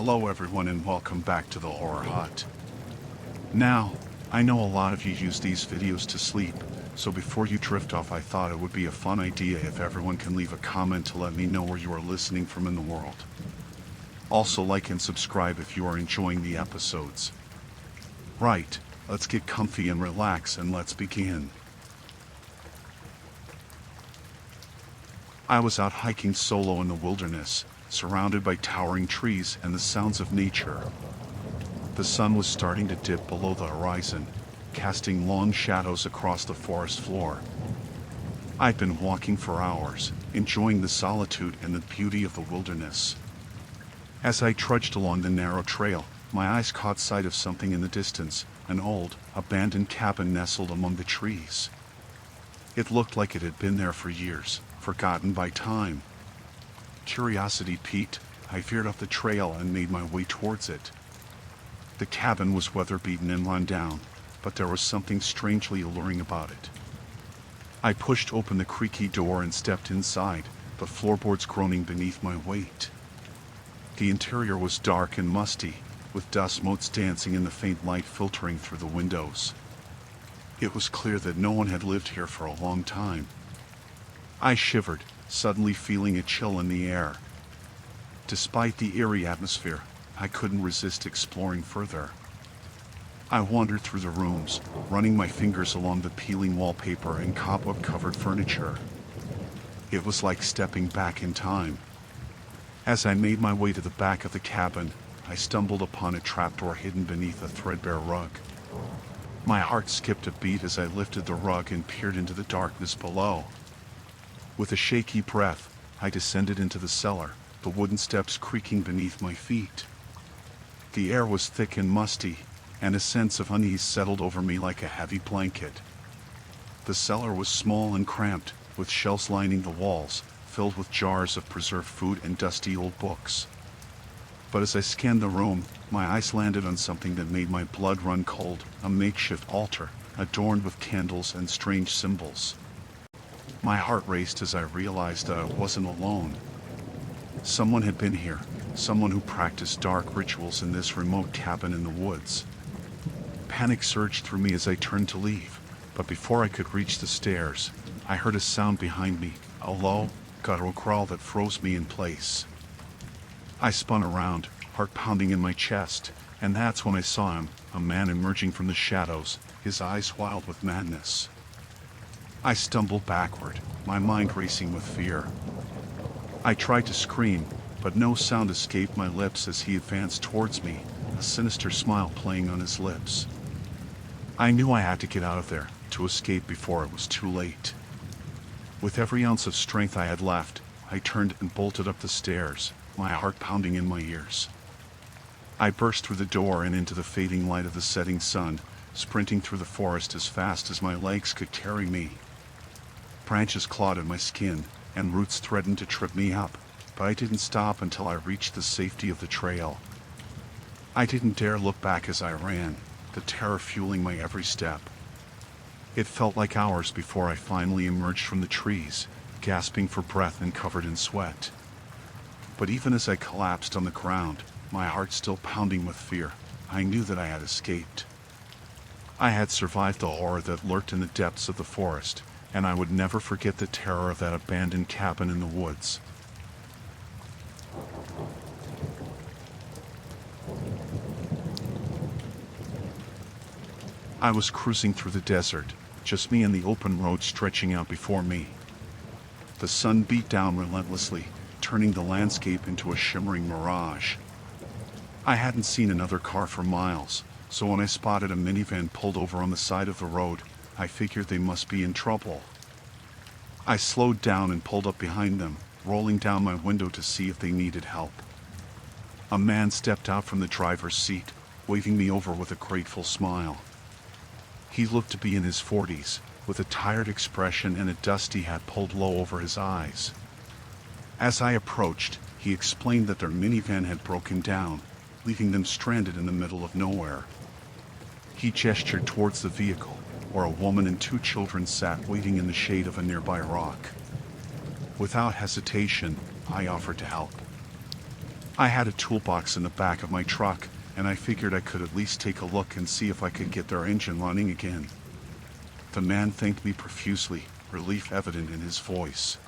Hello everyone and welcome back to the Horror Hut. Now, I know a lot of you use these videos to sleep, so before you drift off I thought it would be a fun idea if everyone can leave a comment to let me know where you are listening from in the world. Also like and subscribe if you are enjoying the episodes. Right, let's get comfy and relax and let's begin. I was out hiking solo in the wilderness, surrounded by towering trees and the sounds of nature. The sun was starting to dip below the horizon, casting long shadows across the forest floor. I'd been walking for hours, enjoying the solitude and the beauty of the wilderness. As I trudged along the narrow trail, my eyes caught sight of something in the distance, an old, abandoned cabin nestled among the trees. It looked like it had been there for years, forgotten by time. Curiosity piqued, I veered off the trail and made my way towards it. The cabin was weather-beaten and run down, but there was something strangely alluring about it. I pushed open the creaky door and stepped inside, the floorboards groaning beneath my weight. The interior was dark and musty, with dust motes dancing in the faint light filtering through the windows. It was clear that no one had lived here for a long time. I shivered, suddenly feeling a chill in the air. Despite the eerie atmosphere, I couldn't resist exploring further. I wandered through the rooms, running my fingers along the peeling wallpaper and cobweb-covered furniture. It was like stepping back in time. As I made my way to the back of the cabin, I stumbled upon a trapdoor hidden beneath a threadbare rug. My heart skipped a beat as I lifted the rug and peered into the darkness below. With a shaky breath, I descended into the cellar, the wooden steps creaking beneath my feet. The air was thick and musty, and a sense of unease settled over me like a heavy blanket. The cellar was small and cramped, with shelves lining the walls, filled with jars of preserved food and dusty old books. But as I scanned the room, my eyes landed on something that made my blood run cold, a makeshift altar, adorned with candles and strange symbols. My heart raced as I realized that I wasn't alone. Someone had been here, someone who practiced dark rituals in this remote cabin in the woods. Panic surged through me as I turned to leave, but before I could reach the stairs, I heard a sound behind me, a low, guttural growl that froze me in place. I spun around, heart pounding in my chest, and that's when I saw him, a man emerging from the shadows, his eyes wild with madness. I stumbled backward, my mind racing with fear. I tried to scream, but no sound escaped my lips as he advanced towards me, a sinister smile playing on his lips. I knew I had to get out of there, to escape before it was too late. With every ounce of strength I had left, I turned and bolted up the stairs, my heart pounding in my ears. I burst through the door and into the fading light of the setting sun, sprinting through the forest as fast as my legs could carry me. Branches clawed at my skin, and roots threatened to trip me up, but I didn't stop until I reached the safety of the trail. I didn't dare look back as I ran, the terror fueling my every step. It felt like hours before I finally emerged from the trees, gasping for breath and covered in sweat. But even as I collapsed on the ground, my heart still pounding with fear, I knew that I had escaped. I had survived the horror that lurked in the depths of the forest, and I would never forget the terror of that abandoned cabin in the woods. I was cruising through the desert, just me and the open road stretching out before me. The sun beat down relentlessly, turning the landscape into a shimmering mirage. I hadn't seen another car for miles, so when I spotted a minivan pulled over on the side of the road, I figured they must be in trouble. I slowed down and pulled up behind them, rolling down my window to see if they needed help. A man stepped out from the driver's seat, waving me over with a grateful smile. He looked to be in his 40s, with a tired expression and a dusty hat pulled low over his eyes. As I approached, he explained that their minivan had broken down, leaving them stranded in the middle of nowhere. He gestured towards the vehicle, where a woman and 2 children sat waiting in the shade of a nearby rock. Without hesitation, I offered to help. I had a toolbox in the back of my truck, and I figured I could at least take a look and see if I could get their engine running again. The man thanked me profusely, relief evident in his voice.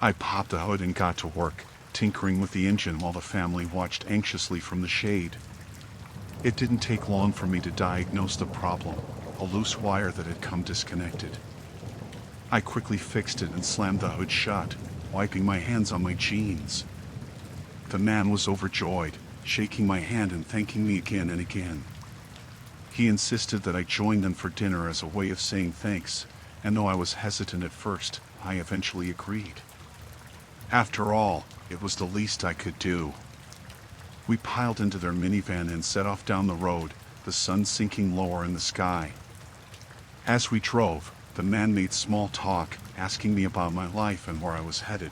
I popped the hood and got to work, tinkering with the engine while the family watched anxiously from the shade. It didn't take long for me to diagnose the problem, a loose wire that had come disconnected. I quickly fixed it and slammed the hood shut, wiping my hands on my jeans. The man was overjoyed, shaking my hand and thanking me again and again. He insisted that I join them for dinner as a way of saying thanks, and though I was hesitant at first, I eventually agreed. After all, it was the least I could do. We piled into their minivan and set off down the road, the sun sinking lower in the sky. As we drove, the man made small talk, asking me about my life and where I was headed.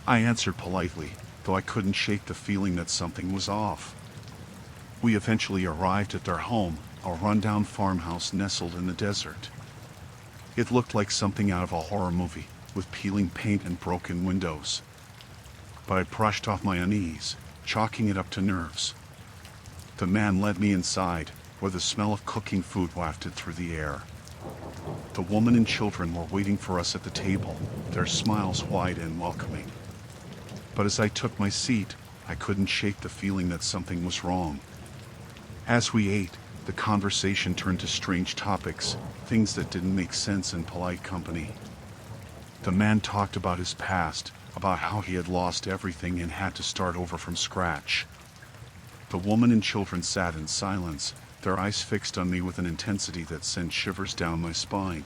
I answered politely, though I couldn't shake the feeling that something was off. We eventually arrived at their home, a rundown farmhouse nestled in the desert. It looked like something out of a horror movie, with peeling paint and broken windows. But I brushed off my unease, chalking it up to nerves. The man led me inside, where the smell of cooking food wafted through the air. The woman and children were waiting for us at the table, their smiles wide and welcoming. But as I took my seat, I couldn't shake the feeling that something was wrong. As we ate, the conversation turned to strange topics, things that didn't make sense in polite company. The man talked about his past, about how he had lost everything and had to start over from scratch. The woman and children sat in silence, their eyes fixed on me with an intensity that sent shivers down my spine.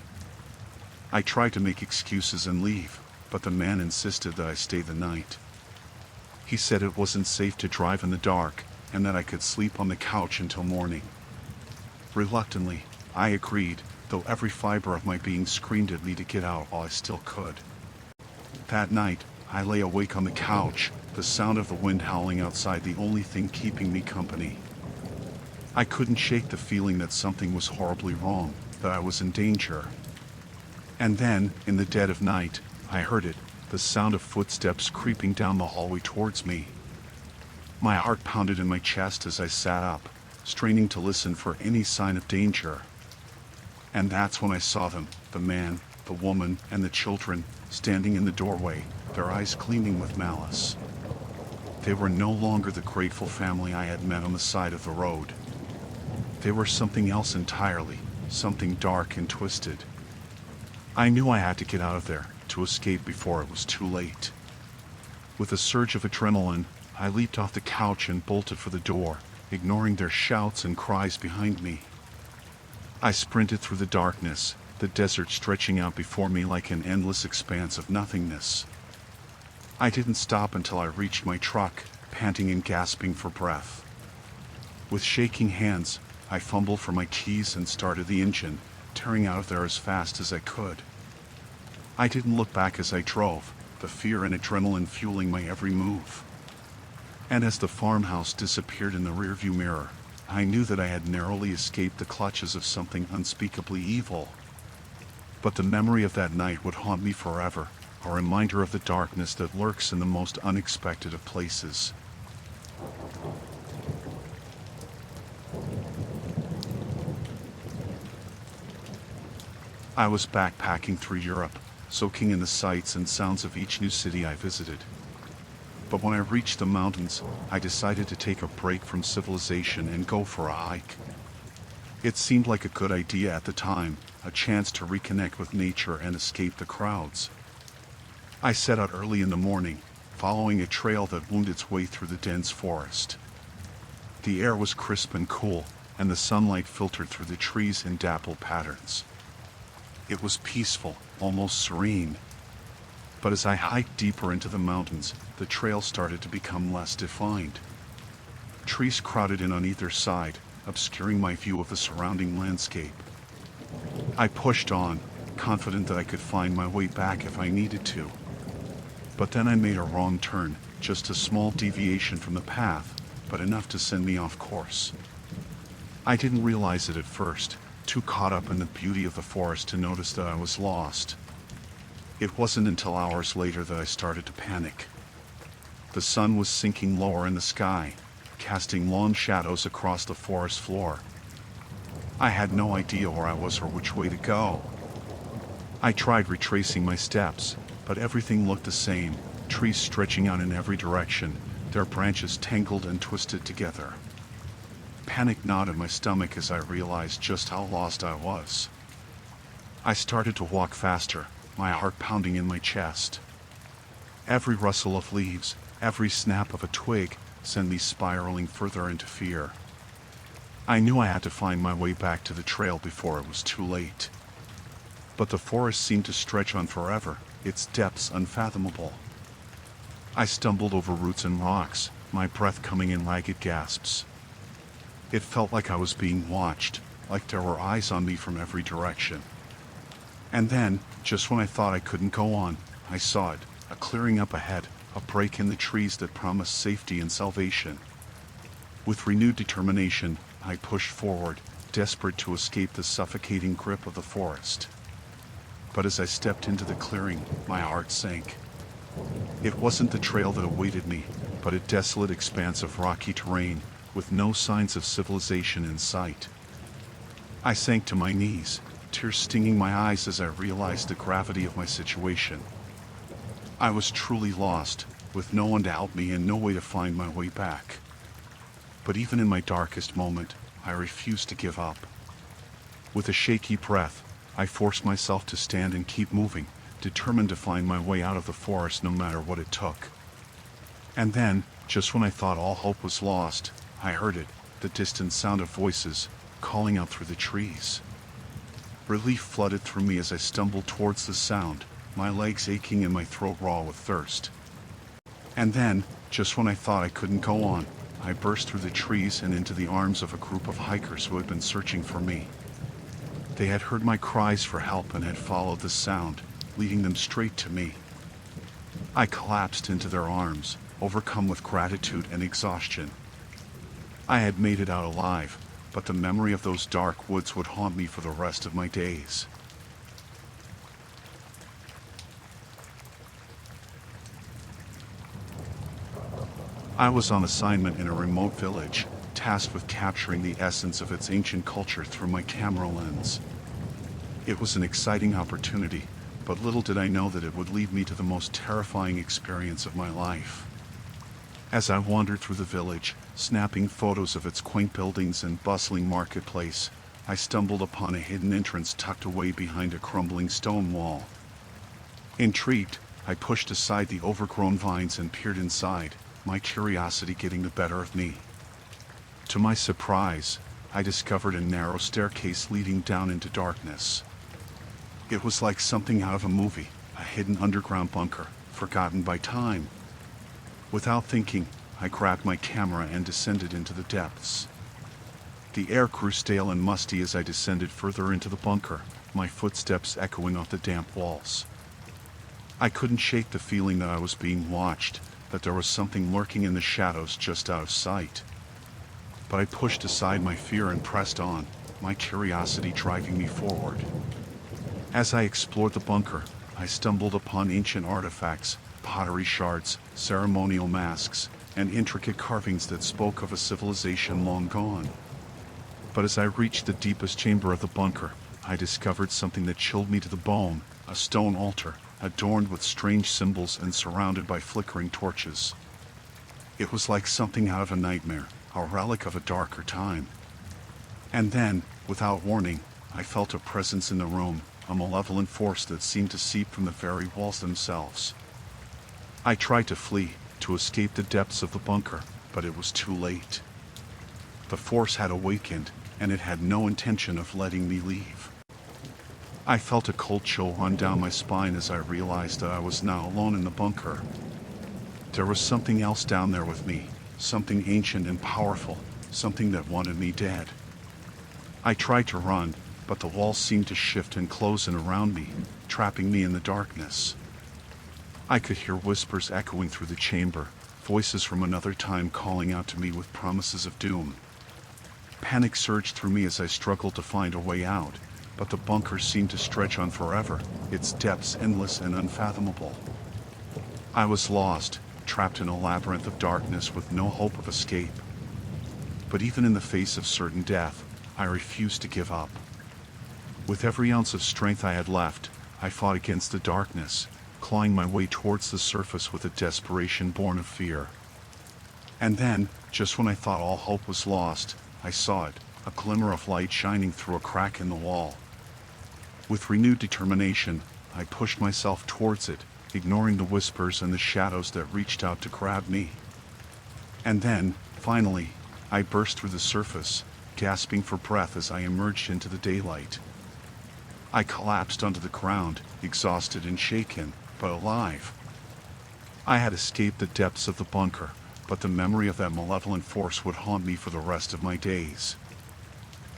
I tried to make excuses and leave, but the man insisted that I stay the night. He said it wasn't safe to drive in the dark, and that I could sleep on the couch until morning. Reluctantly, I agreed, though every fiber of my being screamed at me to get out while I still could. That night, I lay awake on the couch, the sound of the wind howling outside the only thing keeping me company. I couldn't shake the feeling that something was horribly wrong, that I was in danger. And then, in the dead of night, I heard it, the sound of footsteps creeping down the hallway towards me. My heart pounded in my chest as I sat up, straining to listen for any sign of danger. And that's when I saw them, the man, the woman, and the children, standing in the doorway, their eyes gleaming with malice. They were no longer the grateful family I had met on the side of the road. They were something else entirely, something dark and twisted. I knew I had to get out of there, to escape before it was too late. With a surge of adrenaline, I leaped off the couch and bolted for the door, ignoring their shouts and cries behind me. I sprinted through the darkness, the desert stretching out before me like an endless expanse of nothingness. I didn't stop until I reached my truck, panting and gasping for breath. With shaking hands, I fumbled for my keys and started the engine, tearing out of there as fast as I could. I didn't look back as I drove, the fear and adrenaline fueling my every move. And as the farmhouse disappeared in the rearview mirror, I knew that I had narrowly escaped the clutches of something unspeakably evil. But the memory of that night would haunt me forever, a reminder of the darkness that lurks in the most unexpected of places. I was backpacking through Europe, soaking in the sights and sounds of each new city I visited. But when I reached the mountains, I decided to take a break from civilization and go for a hike. It seemed like a good idea at the time, a chance to reconnect with nature and escape the crowds. I set out early in the morning, following a trail that wound its way through the dense forest. The air was crisp and cool, and the sunlight filtered through the trees in dappled patterns. It was peaceful, almost serene. But as I hiked deeper into the mountains, the trail started to become less defined. Trees crowded in on either side, obscuring my view of the surrounding landscape. I pushed on, confident that I could find my way back if I needed to. But then I made a wrong turn, just a small deviation from the path, but enough to send me off course. I didn't realize it at first, too caught up in the beauty of the forest to notice that I was lost. It wasn't until hours later that I started to panic. The sun was sinking lower in the sky, casting long shadows across the forest floor. I had no idea where I was or which way to go. I tried retracing my steps, but everything looked the same, trees stretching out in every direction, their branches tangled and twisted together. Panic gnawed at my stomach as I realized just how lost I was. I started to walk faster, my heart pounding in my chest. Every rustle of leaves, every snap of a twig sent me spiraling further into fear. I knew I had to find my way back to the trail before it was too late. But the forest seemed to stretch on forever, its depths unfathomable. I stumbled over roots and rocks, my breath coming in ragged gasps. It felt like I was being watched, like there were eyes on me from every direction. And then, just when I thought I couldn't go on, I saw it, a clearing up ahead, a break in the trees that promised safety and salvation. With renewed determination, I pushed forward, desperate to escape the suffocating grip of the forest. But as I stepped into the clearing, my heart sank. It wasn't the trail that awaited me, but a desolate expanse of rocky terrain, with no signs of civilization in sight. I sank to my knees, tears stinging my eyes as I realized the gravity of my situation. I was truly lost, with no one to help me and no way to find my way back. But even in my darkest moment, I refused to give up. With a shaky breath, I forced myself to stand and keep moving, determined to find my way out of the forest no matter what it took. And then, just when I thought all hope was lost, I heard it, the distant sound of voices, calling out through the trees. Relief flooded through me as I stumbled towards the sound, my legs aching and my throat raw with thirst. And then, just when I thought I couldn't go on, I burst through the trees and into the arms of a group of hikers who had been searching for me. They had heard my cries for help and had followed the sound, leading them straight to me. I collapsed into their arms, overcome with gratitude and exhaustion. I had made it out alive, but the memory of those dark woods would haunt me for the rest of my days. I was on assignment in a remote village, tasked with capturing the essence of its ancient culture through my camera lens. It was an exciting opportunity, but little did I know that it would lead me to the most terrifying experience of my life. As I wandered through the village, snapping photos of its quaint buildings and bustling marketplace, I stumbled upon a hidden entrance tucked away behind a crumbling stone wall. Intrigued, I pushed aside the overgrown vines and peered inside, my curiosity getting the better of me. To my surprise, I discovered a narrow staircase leading down into darkness. It was like something out of a movie, a hidden underground bunker, forgotten by time. Without thinking, I grabbed my camera and descended into the depths. The air grew stale and musty as I descended further into the bunker, my footsteps echoing off the damp walls. I couldn't shake the feeling that I was being watched, that there was something lurking in the shadows just out of sight. But I pushed aside my fear and pressed on, my curiosity driving me forward. As I explored the bunker, I stumbled upon ancient artifacts, pottery shards, ceremonial masks, and intricate carvings that spoke of a civilization long gone. But as I reached the deepest chamber of the bunker, I discovered something that chilled me to the bone, a stone altar, adorned with strange symbols and surrounded by flickering torches. It was like something out of a nightmare, a relic of a darker time. And then, without warning, I felt a presence in the room, a malevolent force that seemed to seep from the very walls themselves. I tried to flee, to escape the depths of the bunker, but it was too late. The force had awakened, and it had no intention of letting me leave. I felt a cold chill run down my spine as I realized that I was now alone in the bunker. There was something else down there with me, something ancient and powerful, something that wanted me dead. I tried to run, but the walls seemed to shift and close in around me, trapping me in the darkness. I could hear whispers echoing through the chamber, voices from another time calling out to me with promises of doom. Panic surged through me as I struggled to find a way out, but the bunker seemed to stretch on forever, its depths endless and unfathomable. I was lost, trapped in a labyrinth of darkness with no hope of escape. But even in the face of certain death, I refused to give up. With every ounce of strength I had left, I fought against the darkness, clawing my way towards the surface with a desperation born of fear. And then, just when I thought all hope was lost, I saw it, a glimmer of light shining through a crack in the wall. With renewed determination, I pushed myself towards it, ignoring the whispers and the shadows that reached out to grab me. And then, finally, I burst through the surface, gasping for breath as I emerged into the daylight. I collapsed onto the ground, exhausted and shaken, but alive. I had escaped the depths of the bunker, but the memory of that malevolent force would haunt me for the rest of my days.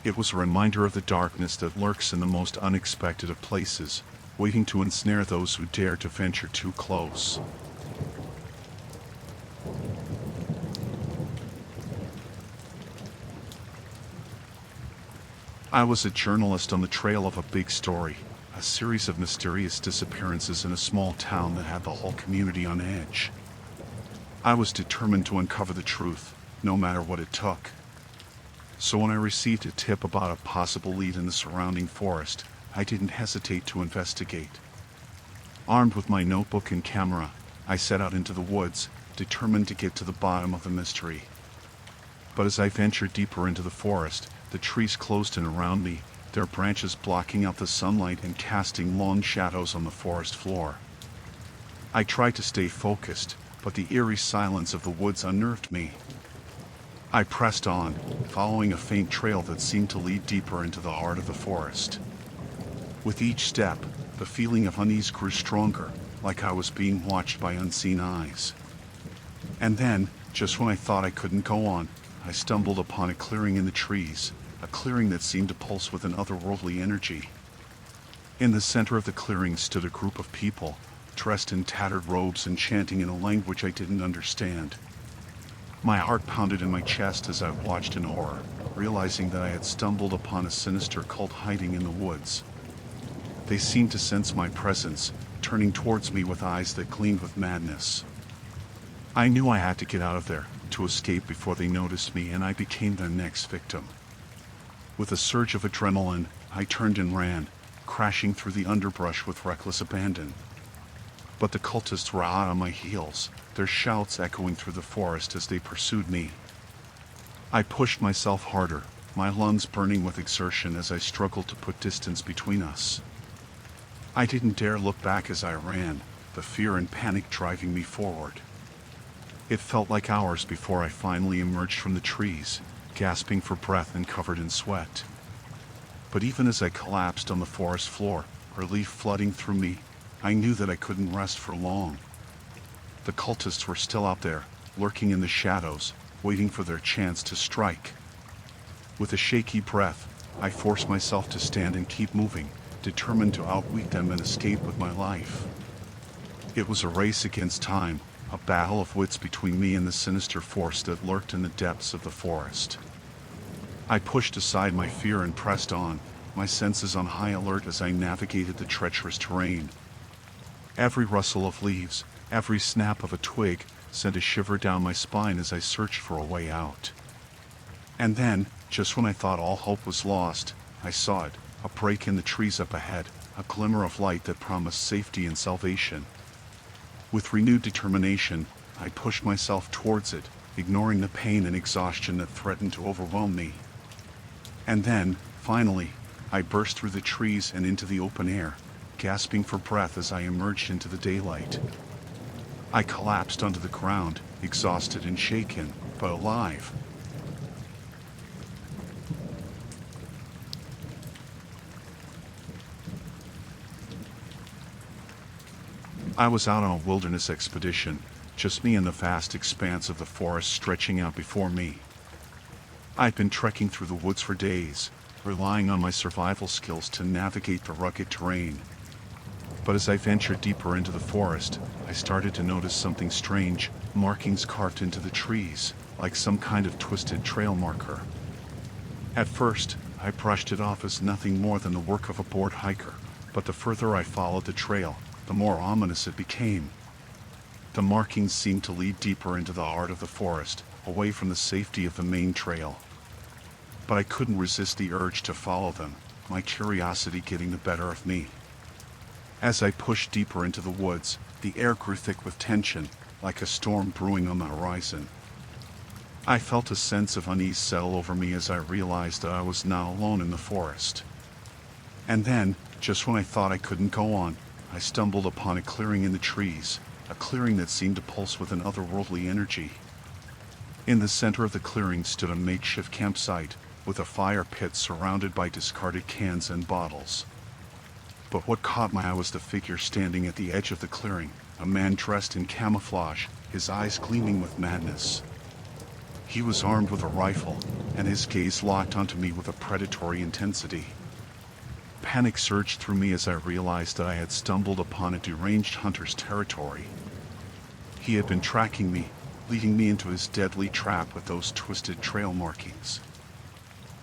It was a reminder of the darkness that lurks in the most unexpected of places, waiting to ensnare those who dare to venture too close. I was a journalist on the trail of a big story, a series of mysterious disappearances in a small town that had the whole community on edge. I was determined to uncover the truth, no matter what it took. So when I received a tip about a possible lead in the surrounding forest, I didn't hesitate to investigate. Armed with my notebook and camera, I set out into the woods, determined to get to the bottom of the mystery. But as I ventured deeper into the forest, the trees closed in around me, their branches blocking out the sunlight and casting long shadows on the forest floor. I tried to stay focused, but the eerie silence of the woods unnerved me. I pressed on, following a faint trail that seemed to lead deeper into the heart of the forest. With each step, the feeling of unease grew stronger, like I was being watched by unseen eyes. And then, just when I thought I couldn't go on, I stumbled upon a clearing in the trees, a clearing that seemed to pulse with an otherworldly energy. In the center of the clearing stood a group of people, dressed in tattered robes and chanting in a language I didn't understand. My heart pounded in my chest as I watched in horror, realizing that I had stumbled upon a sinister cult hiding in the woods. They seemed to sense my presence, turning towards me with eyes that gleamed with madness. I knew I had to get out of there, to escape before they noticed me, and I became their next victim. With a surge of adrenaline, I turned and ran, crashing through the underbrush with reckless abandon. But the cultists were hot on my heels, their shouts echoing through the forest as they pursued me. I pushed myself harder, my lungs burning with exertion as I struggled to put distance between us. I didn't dare look back as I ran, the fear and panic driving me forward. It felt like hours before I finally emerged from the trees, gasping for breath and covered in sweat. But even as I collapsed on the forest floor, relief flooding through me, I knew that I couldn't rest for long. The cultists were still out there, lurking in the shadows, waiting for their chance to strike. With a shaky breath, I forced myself to stand and keep moving, determined to outwit them and escape with my life. It was a race against time, a battle of wits between me and the sinister force that lurked in the depths of the forest. I pushed aside my fear and pressed on, my senses on high alert as I navigated the treacherous terrain. Every rustle of leaves, every snap of a twig, sent a shiver down my spine as I searched for a way out. And then, just when I thought all hope was lost, I saw it, a break in the trees up ahead, a glimmer of light that promised safety and salvation. With renewed determination, I pushed myself towards it, ignoring the pain and exhaustion that threatened to overwhelm me. And then, finally, I burst through the trees and into the open air, gasping for breath as I emerged into the daylight. I collapsed onto the ground, exhausted and shaken, but alive. I was out on a wilderness expedition, just me and the vast expanse of the forest stretching out before me. I'd been trekking through the woods for days, relying on my survival skills to navigate the rugged terrain. But as I ventured deeper into the forest, I started to notice something strange, markings carved into the trees, like some kind of twisted trail marker. At first, I brushed it off as nothing more than the work of a bored hiker, but the further I followed the trail, the more ominous it became. The markings seemed to lead deeper into the heart of the forest, away from the safety of the main trail. But I couldn't resist the urge to follow them, my curiosity getting the better of me. As I pushed deeper into the woods, the air grew thick with tension, like a storm brewing on the horizon. I felt a sense of unease settle over me as I realized that I was now alone in the forest. And then, just when I thought I couldn't go on, I stumbled upon a clearing in the trees, a clearing that seemed to pulse with an otherworldly energy. In the center of the clearing stood a makeshift campsite, with a fire pit surrounded by discarded cans and bottles. But what caught my eye was the figure standing at the edge of the clearing, a man dressed in camouflage, his eyes gleaming with madness. He was armed with a rifle, and his gaze locked onto me with a predatory intensity. Panic surged through me as I realized that I had stumbled upon a deranged hunter's territory. He had been tracking me, leading me into his deadly trap with those twisted trail markings.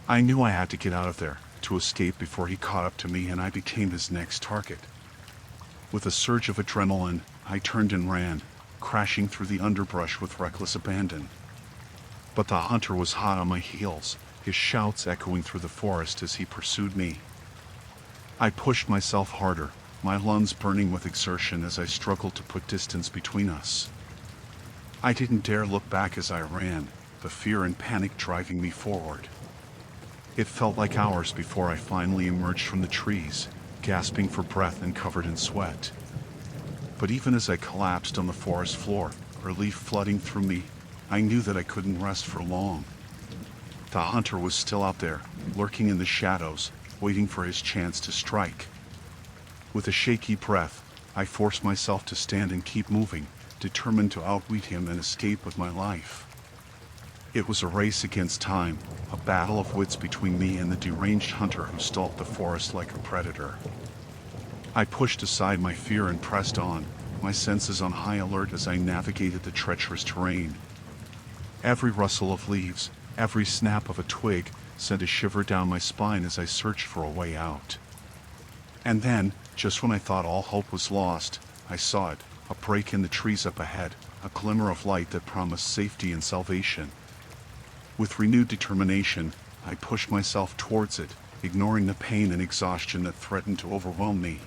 I knew I had to get out of there, to escape before he caught up to me and I became his next target. With a surge of adrenaline, I turned and ran, crashing through the underbrush with reckless abandon. But the hunter was hot on my heels, his shouts echoing through the forest as he pursued me. I pushed myself harder, my lungs burning with exertion as I struggled to put distance between us. I didn't dare look back as I ran, the fear and panic driving me forward. It felt like hours before I finally emerged from the trees, gasping for breath and covered in sweat. But even as I collapsed on the forest floor, relief flooding through me, I knew that I couldn't rest for long. The hunter was still out there, lurking in the shadows, waiting for his chance to strike. With a shaky breath, I forced myself to stand and keep moving, determined to outwit him and escape with my life. It was a race against time, a battle of wits between me and the deranged hunter who stalked the forest like a predator. I pushed aside my fear and pressed on, my senses on high alert as I navigated the treacherous terrain. Every rustle of leaves, every snap of a twig, sent a shiver down my spine as I searched for a way out. And then, just when I thought all hope was lost, I saw it, a break in the trees up ahead, a glimmer of light that promised safety and salvation. With renewed determination, I pushed myself towards it, ignoring the pain and exhaustion that threatened to overwhelm me.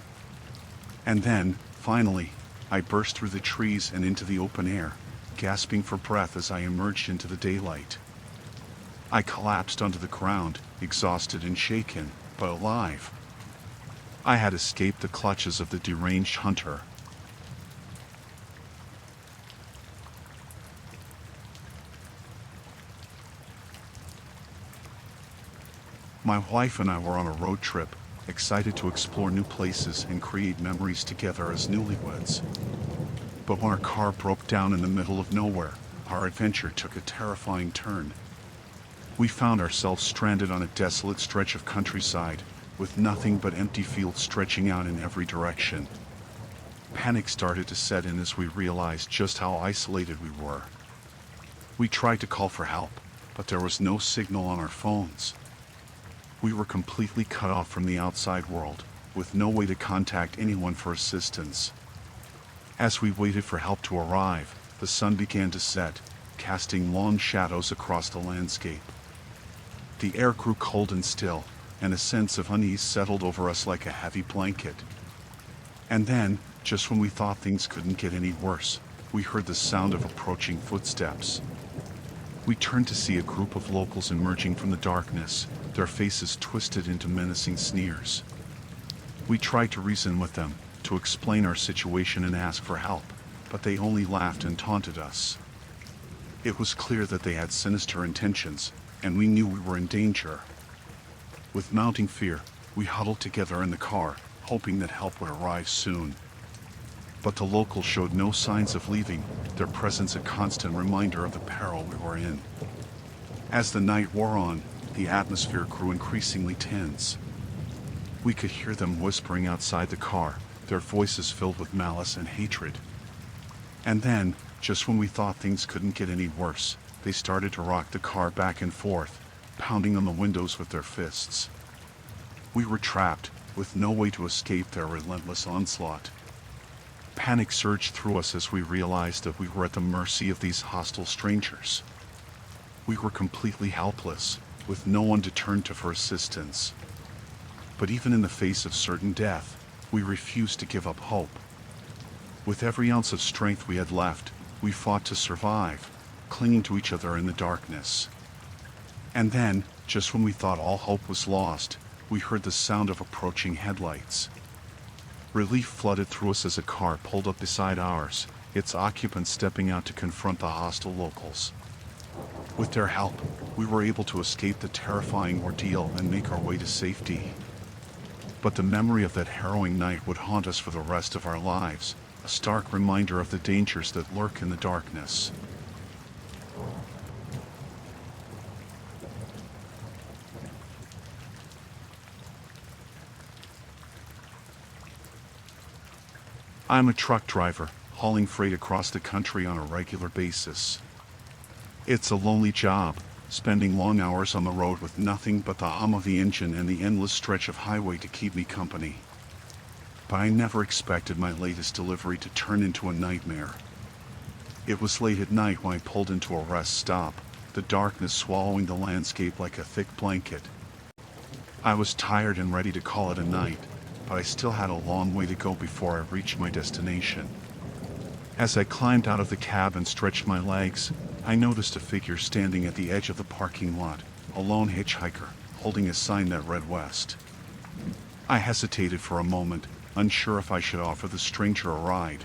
And then, finally, I burst through the trees and into the open air, gasping for breath as I emerged into the daylight. I collapsed onto the ground, exhausted and shaken, but alive. I had escaped the clutches of the deranged hunter. My wife and I were on a road trip, excited to explore new places and create memories together as newlyweds. But when our car broke down in the middle of nowhere, our adventure took a terrifying turn. We found ourselves stranded on a desolate stretch of countryside, with nothing but empty fields stretching out in every direction. Panic started to set in as we realized just how isolated we were. We tried to call for help, but there was no signal on our phones. We were completely cut off from the outside world, with no way to contact anyone for assistance. As we waited for help to arrive, the sun began to set, casting long shadows across the landscape. The air grew cold and still, and a sense of unease settled over us like a heavy blanket. And then, just when we thought things couldn't get any worse, we heard the sound of approaching footsteps. We turned to see a group of locals emerging from the darkness, their faces twisted into menacing sneers. We tried to reason with them, to explain our situation and ask for help, but they only laughed and taunted us. It was clear that they had sinister intentions, and we knew we were in danger. With mounting fear, we huddled together in the car, hoping that help would arrive soon. But the locals showed no signs of leaving, their presence a constant reminder of the peril we were in. As the night wore on, the atmosphere grew increasingly tense. We could hear them whispering outside the car, their voices filled with malice and hatred. And then, just when we thought things couldn't get any worse, they started to rock the car back and forth, pounding on the windows with their fists. We were trapped, with no way to escape their relentless onslaught. Panic surged through us as we realized that we were at the mercy of these hostile strangers. We were completely helpless, with no one to turn to for assistance. But even in the face of certain death, we refused to give up hope. With every ounce of strength we had left, we fought to survive, clinging to each other in the darkness. And then, just when we thought all hope was lost, we heard the sound of approaching headlights. Relief flooded through us as a car pulled up beside ours, its occupants stepping out to confront the hostile locals. With their help, we were able to escape the terrifying ordeal and make our way to safety. But the memory of that harrowing night would haunt us for the rest of our lives, a stark reminder of the dangers that lurk in the darkness. I'm a truck driver, hauling freight across the country on a regular basis. It's a lonely job, spending long hours on the road with nothing but the hum of the engine and the endless stretch of highway to keep me company. But I never expected my latest delivery to turn into a nightmare. It was late at night when I pulled into a rest stop, the darkness swallowing the landscape like a thick blanket. I was tired and ready to call it a night, but I still had a long way to go before I reached my destination. As I climbed out of the cab and stretched my legs, I noticed a figure standing at the edge of the parking lot, a lone hitchhiker, holding a sign that read west. I hesitated for a moment, unsure if I should offer the stranger a ride.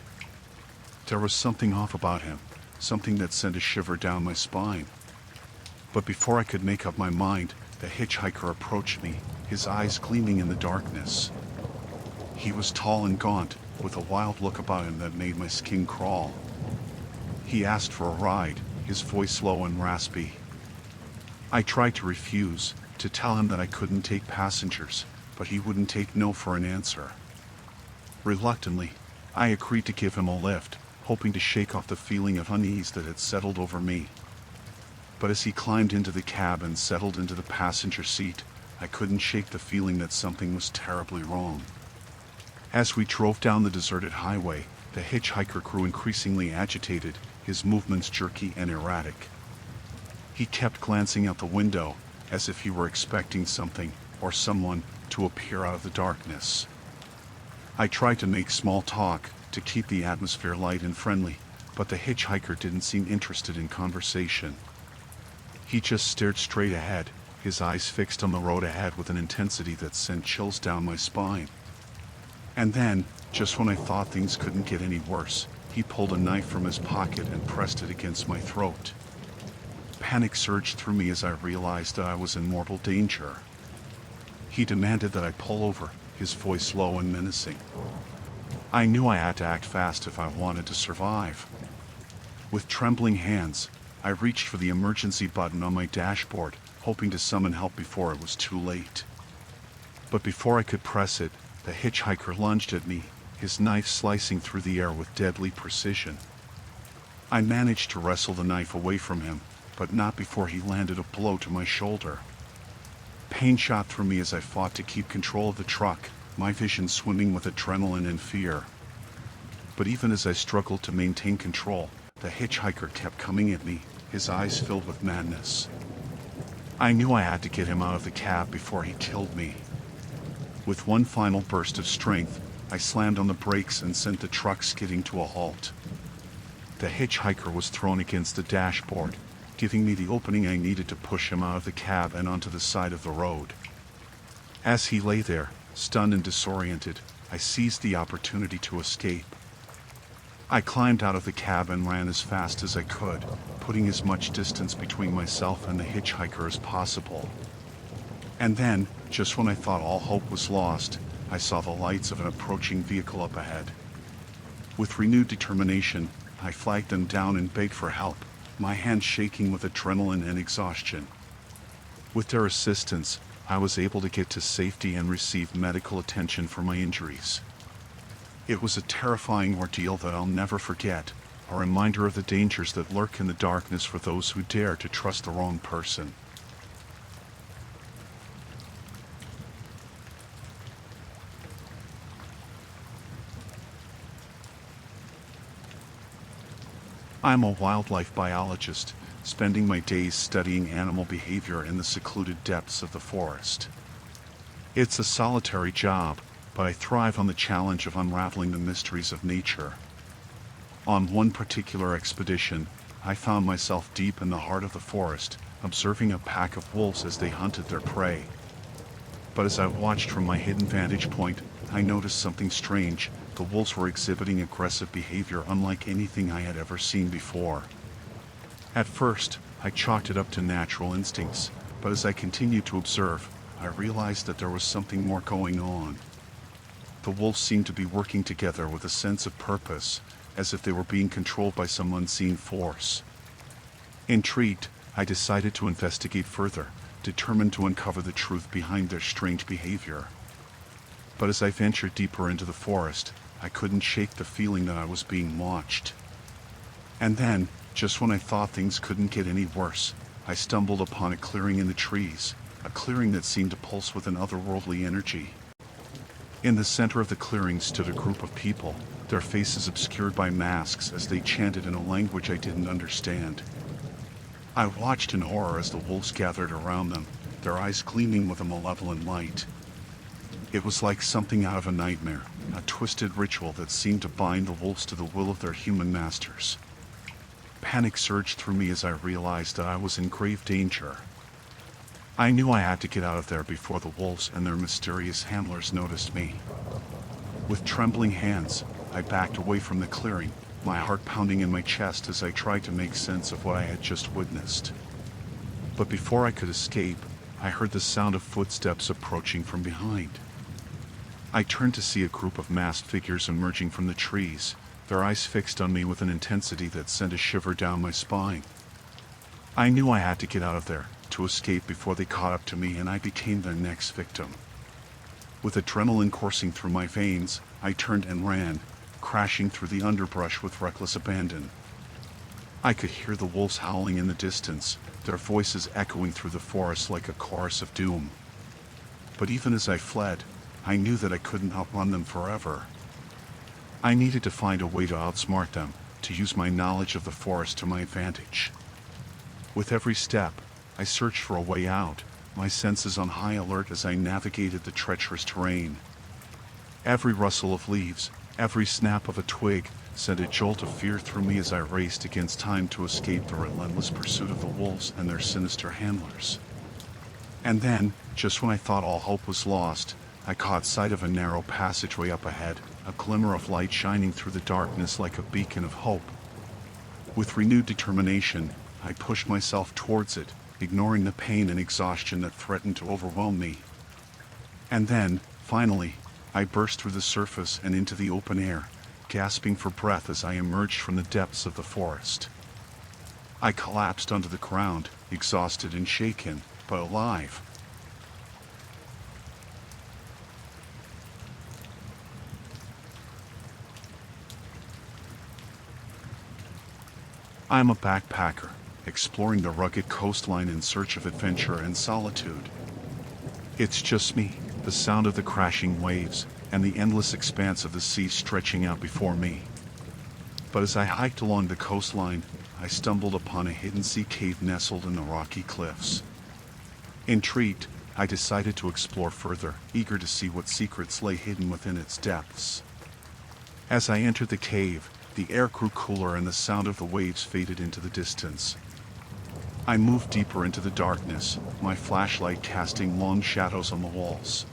There was something off about him, something that sent a shiver down my spine. But before I could make up my mind, the hitchhiker approached me, his eyes gleaming in the darkness. He was tall and gaunt, with a wild look about him that made my skin crawl. He asked for a ride, his voice low and raspy. I tried to refuse, to tell him that I couldn't take passengers, but he wouldn't take no for an answer. Reluctantly, I agreed to give him a lift, hoping to shake off the feeling of unease that had settled over me. But as he climbed into the cab and settled into the passenger seat, I couldn't shake the feeling that something was terribly wrong. As we drove down the deserted highway, the hitchhiker grew increasingly agitated, his movements jerky and erratic. He kept glancing out the window, as if he were expecting something, or someone, to appear out of the darkness. I tried to make small talk, to keep the atmosphere light and friendly, but the hitchhiker didn't seem interested in conversation. He just stared straight ahead, his eyes fixed on the road ahead with an intensity that sent chills down my spine. And then, just when I thought things couldn't get any worse, he pulled a knife from his pocket and pressed it against my throat. Panic surged through me as I realized that I was in mortal danger. He demanded that I pull over, his voice low and menacing. I knew I had to act fast if I wanted to survive. With trembling hands, I reached for the emergency button on my dashboard, hoping to summon help before it was too late. But before I could press it, the hitchhiker lunged at me, his knife slicing through the air with deadly precision. I managed to wrestle the knife away from him, but not before he landed a blow to my shoulder. Pain shot through me as I fought to keep control of the truck, my vision swimming with adrenaline and fear. But even as I struggled to maintain control, the hitchhiker kept coming at me, his eyes filled with madness. I knew I had to get him out of the cab before he killed me. With one final burst of strength, I slammed on the brakes and sent the truck skidding to a halt. The hitchhiker was thrown against the dashboard, giving me the opening I needed to push him out of the cab and onto the side of the road. As he lay there, stunned and disoriented, I seized the opportunity to escape. I climbed out of the cab and ran as fast as I could, putting as much distance between myself and the hitchhiker as possible. And then, just when I thought all hope was lost, I saw the lights of an approaching vehicle up ahead. With renewed determination, I flagged them down and begged for help, my hands shaking with adrenaline and exhaustion. With their assistance, I was able to get to safety and receive medical attention for my injuries. It was a terrifying ordeal that I'll never forget, a reminder of the dangers that lurk in the darkness for those who dare to trust the wrong person. I'm a wildlife biologist, spending my days studying animal behavior in the secluded depths of the forest. It's a solitary job, but I thrive on the challenge of unraveling the mysteries of nature. On one particular expedition, I found myself deep in the heart of the forest, observing a pack of wolves as they hunted their prey. But as I watched from my hidden vantage point, I noticed something strange. The wolves were exhibiting aggressive behavior unlike anything I had ever seen before. At first, I chalked it up to natural instincts, but as I continued to observe, I realized that there was something more going on. The wolves seemed to be working together with a sense of purpose, as if they were being controlled by some unseen force. Intrigued, I decided to investigate further, determined to uncover the truth behind their strange behavior. But as I ventured deeper into the forest, I couldn't shake the feeling that I was being watched. And then, just when I thought things couldn't get any worse, I stumbled upon a clearing in the trees, a clearing that seemed to pulse with an otherworldly energy. In the center of the clearing stood a group of people, their faces obscured by masks as they chanted in a language I didn't understand. I watched in horror as the wolves gathered around them, their eyes gleaming with a malevolent light. It was like something out of a nightmare, a twisted ritual that seemed to bind the wolves to the will of their human masters. Panic surged through me as I realized that I was in grave danger. I knew I had to get out of there before the wolves and their mysterious handlers noticed me. With trembling hands, I backed away from the clearing, my heart pounding in my chest as I tried to make sense of what I had just witnessed. But before I could escape, I heard the sound of footsteps approaching from behind. I turned to see a group of masked figures emerging from the trees, their eyes fixed on me with an intensity that sent a shiver down my spine. I knew I had to get out of there, to escape before they caught up to me and I became their next victim. With adrenaline coursing through my veins, I turned and ran, crashing through the underbrush with reckless abandon. I could hear the wolves howling in the distance, their voices echoing through the forest like a chorus of doom. But even as I fled, I knew that I couldn't outrun them forever. I needed to find a way to outsmart them, to use my knowledge of the forest to my advantage. With every step, I searched for a way out, my senses on high alert as I navigated the treacherous terrain. Every rustle of leaves, every snap of a twig, sent a jolt of fear through me as I raced against time to escape the relentless pursuit of the wolves and their sinister handlers. And then, just when I thought all hope was lost, I caught sight of a narrow passageway up ahead, a glimmer of light shining through the darkness like a beacon of hope. With renewed determination, I pushed myself towards it, ignoring the pain and exhaustion that threatened to overwhelm me. And then, finally, I burst through the surface and into the open air, gasping for breath as I emerged from the depths of the forest. I collapsed onto the ground, exhausted and shaken, but alive. I am a backpacker, exploring the rugged coastline in search of adventure and solitude. It's just me, the sound of the crashing waves, and the endless expanse of the sea stretching out before me. But as I hiked along the coastline, I stumbled upon a hidden sea cave nestled in the rocky cliffs. Intrigued, I decided to explore further, eager to see what secrets lay hidden within its depths. As I entered the cave, the air grew cooler and the sound of the waves faded into the distance. I moved deeper into the darkness, my flashlight casting long shadows on the walls.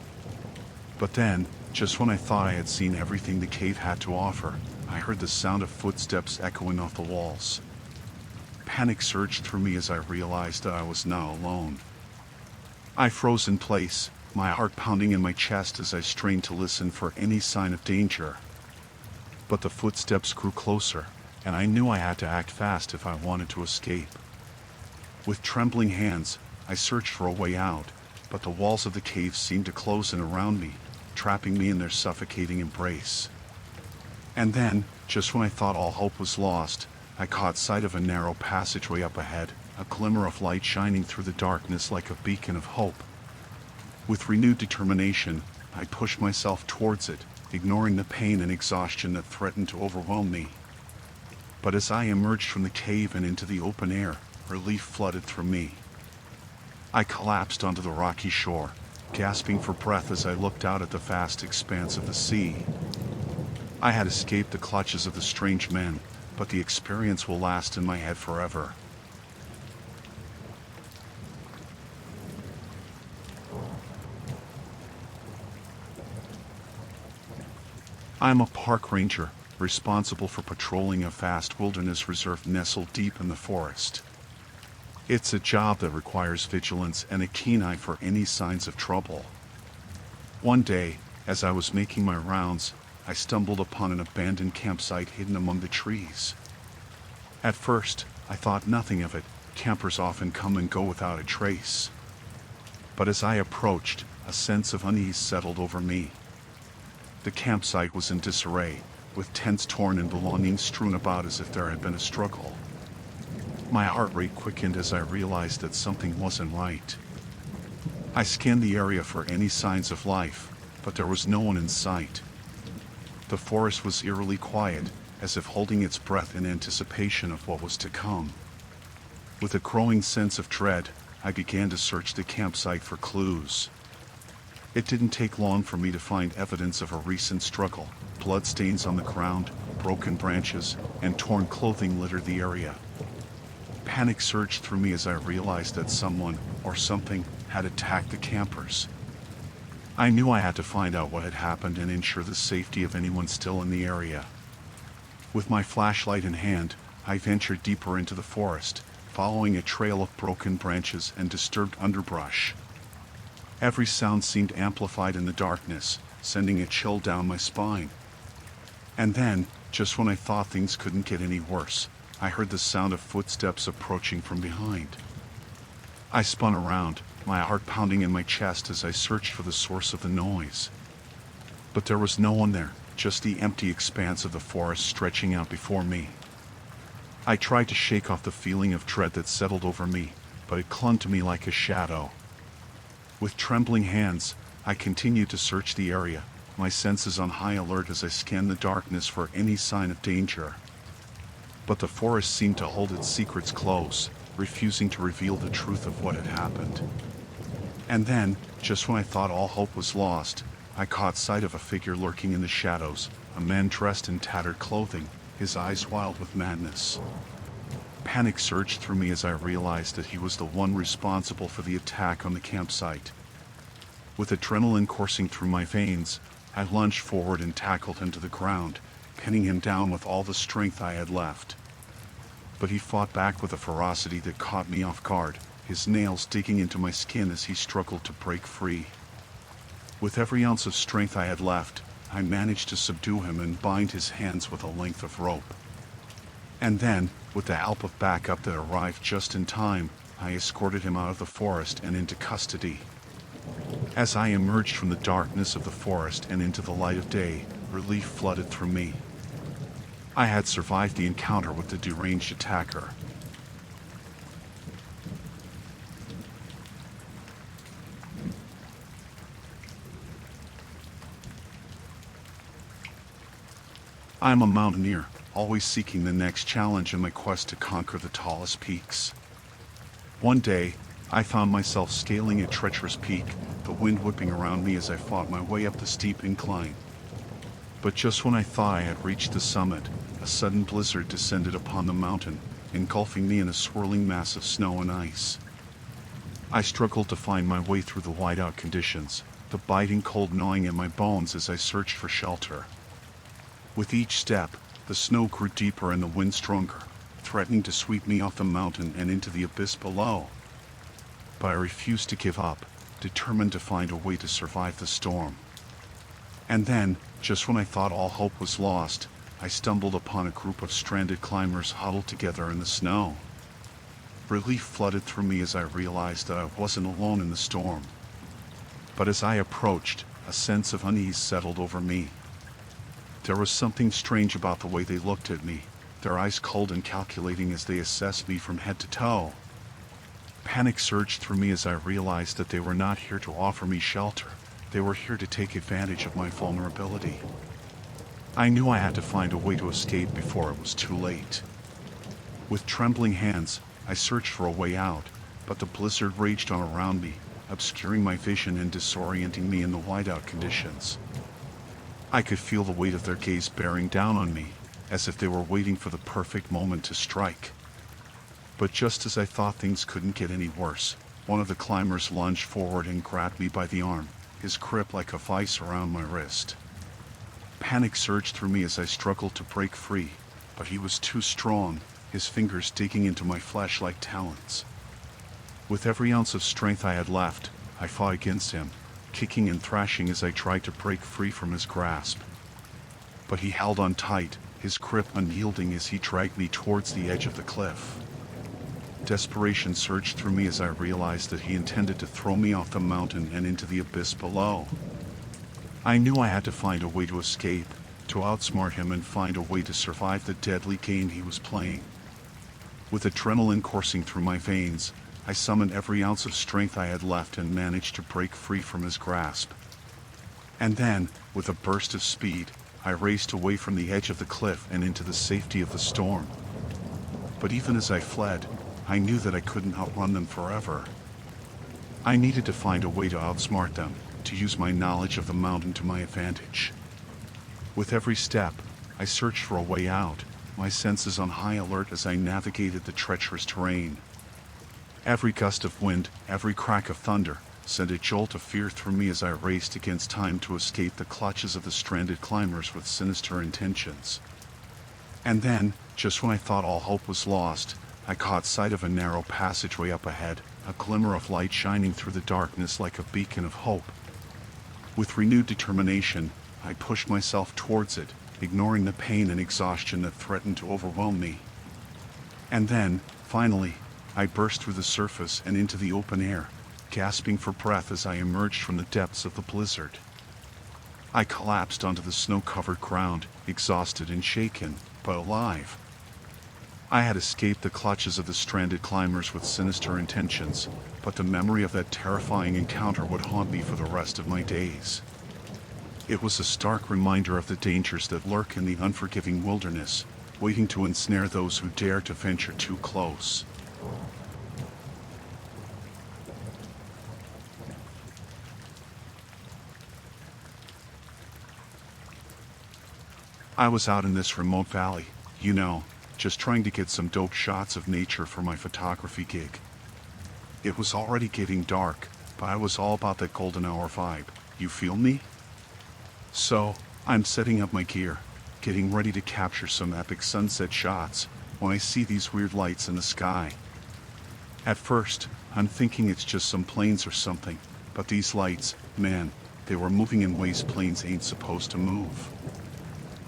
But then, just when I thought I had seen everything the cave had to offer, I heard the sound of footsteps echoing off the walls. Panic surged through me as I realized that I was now alone. I froze in place, my heart pounding in my chest as I strained to listen for any sign of danger. But the footsteps grew closer, and I knew I had to act fast if I wanted to escape. With trembling hands, I searched for a way out, but the walls of the cave seemed to close in around me, trapping me in their suffocating embrace. And then, just when I thought all hope was lost, I caught sight of a narrow passageway up ahead, a glimmer of light shining through the darkness like a beacon of hope. With renewed determination, I pushed myself towards it, ignoring the pain and exhaustion that threatened to overwhelm me. But as I emerged from the cave and into the open air, relief flooded through me. I collapsed onto the rocky shore, gasping for breath as I looked out at the vast expanse of the sea. I had escaped the clutches of the strange men, but the experience will last in my head forever. I am a park ranger, responsible for patrolling a vast wilderness reserve nestled deep in the forest. It's a job that requires vigilance and a keen eye for any signs of trouble. One day, as I was making my rounds, I stumbled upon an abandoned campsite hidden among the trees. At first, I thought nothing of it. Campers often come and go without a trace. But as I approached, a sense of unease settled over me. The campsite was in disarray, with tents torn and belongings strewn about as if there had been a struggle. My heart rate quickened as I realized that something wasn't right. I scanned the area for any signs of life, but there was no one in sight. The forest was eerily quiet, as if holding its breath in anticipation of what was to come. With a growing sense of dread, I began to search the campsite for clues. It didn't take long for me to find evidence of a recent struggle. Bloodstains on the ground, broken branches, and torn clothing littered the area. Panic surged through me as I realized that someone, or something, had attacked the campers. I knew I had to find out what had happened and ensure the safety of anyone still in the area. With my flashlight in hand, I ventured deeper into the forest, following a trail of broken branches and disturbed underbrush. Every sound seemed amplified in the darkness, sending a chill down my spine. And then, just when I thought things couldn't get any worse, I heard the sound of footsteps approaching from behind. I spun around, my heart pounding in my chest as I searched for the source of the noise. But there was no one there, just the empty expanse of the forest stretching out before me. I tried to shake off the feeling of dread that settled over me, but it clung to me like a shadow. With trembling hands, I continued to search the area, my senses on high alert as I scanned the darkness for any sign of danger. But the forest seemed to hold its secrets close, refusing to reveal the truth of what had happened. And then, just when I thought all hope was lost, I caught sight of a figure lurking in the shadows, a man dressed in tattered clothing, his eyes wild with madness. Panic surged through me as I realized that he was the one responsible for the attack on the campsite. With adrenaline coursing through my veins, I lunged forward and tackled him to the ground, pinning him down with all the strength I had left. But he fought back with a ferocity that caught me off guard, his nails digging into my skin as he struggled to break free. With every ounce of strength I had left, I managed to subdue him and bind his hands with a length of rope. And then, with the help of backup that arrived just in time, I escorted him out of the forest and into custody. As I emerged from the darkness of the forest and into the light of day, relief flooded through me. I had survived the encounter with the deranged attacker. I am a mountaineer, always seeking the next challenge in my quest to conquer the tallest peaks. One day, I found myself scaling a treacherous peak, the wind whipping around me as I fought my way up the steep incline. But just when I thought I had reached the summit, a sudden blizzard descended upon the mountain, engulfing me in a swirling mass of snow and ice. I struggled to find my way through the whiteout conditions, the biting cold gnawing at my bones as I searched for shelter. With each step, the snow grew deeper and the wind stronger, threatening to sweep me off the mountain and into the abyss below. But I refused to give up, determined to find a way to survive the storm. And then, just when I thought all hope was lost, I stumbled upon a group of stranded climbers huddled together in the snow. Relief flooded through me as I realized that I wasn't alone in the storm. But as I approached, a sense of unease settled over me. There was something strange about the way they looked at me, their eyes cold and calculating as they assessed me from head to toe. Panic surged through me as I realized that they were not here to offer me shelter. They were here to take advantage of my vulnerability. I knew I had to find a way to escape before it was too late. With trembling hands, I searched for a way out, but the blizzard raged on around me, obscuring my vision and disorienting me in the whiteout conditions. I could feel the weight of their gaze bearing down on me, as if they were waiting for the perfect moment to strike. But just as I thought things couldn't get any worse, one of the climbers lunged forward and grabbed me by the arm, his grip like a vice around my wrist. Panic surged through me as I struggled to break free, but he was too strong, his fingers digging into my flesh like talons. With every ounce of strength I had left, I fought against him, kicking and thrashing as I tried to break free from his grasp. But he held on tight, his grip unyielding as he dragged me towards the edge of the cliff. Desperation surged through me as I realized that he intended to throw me off the mountain and into the abyss below. I knew I had to find a way to escape, to outsmart him and find a way to survive the deadly game he was playing. With adrenaline coursing through my veins, I summoned every ounce of strength I had left and managed to break free from his grasp. And then, with a burst of speed, I raced away from the edge of the cliff and into the safety of the storm. But even as I fled, I knew that I couldn't outrun them forever. I needed to find a way to outsmart them, to use my knowledge of the mountain to my advantage. With every step, I searched for a way out, my senses on high alert as I navigated the treacherous terrain. Every gust of wind, every crack of thunder, sent a jolt of fear through me as I raced against time to escape the clutches of the stranded climbers with sinister intentions. And then, just when I thought all hope was lost, I caught sight of a narrow passageway up ahead, a glimmer of light shining through the darkness like a beacon of hope. With renewed determination, I pushed myself towards it, ignoring the pain and exhaustion that threatened to overwhelm me. And then, finally, I burst through the surface and into the open air, gasping for breath as I emerged from the depths of the blizzard. I collapsed onto the snow-covered ground, exhausted and shaken, but alive. I had escaped the clutches of the stranded climbers with sinister intentions, but the memory of that terrifying encounter would haunt me for the rest of my days. It was a stark reminder of the dangers that lurk in the unforgiving wilderness, waiting to ensnare those who dare to venture too close. I was out in this remote valley, just trying to get some dope shots of nature for my photography gig. It was already getting dark, but I was all about that golden hour vibe, you feel me? So, I'm setting up my gear, getting ready to capture some epic sunset shots, when I see these weird lights in the sky. At first, I'm thinking it's just some planes or something, but these lights, man, they were moving in ways planes ain't supposed to move.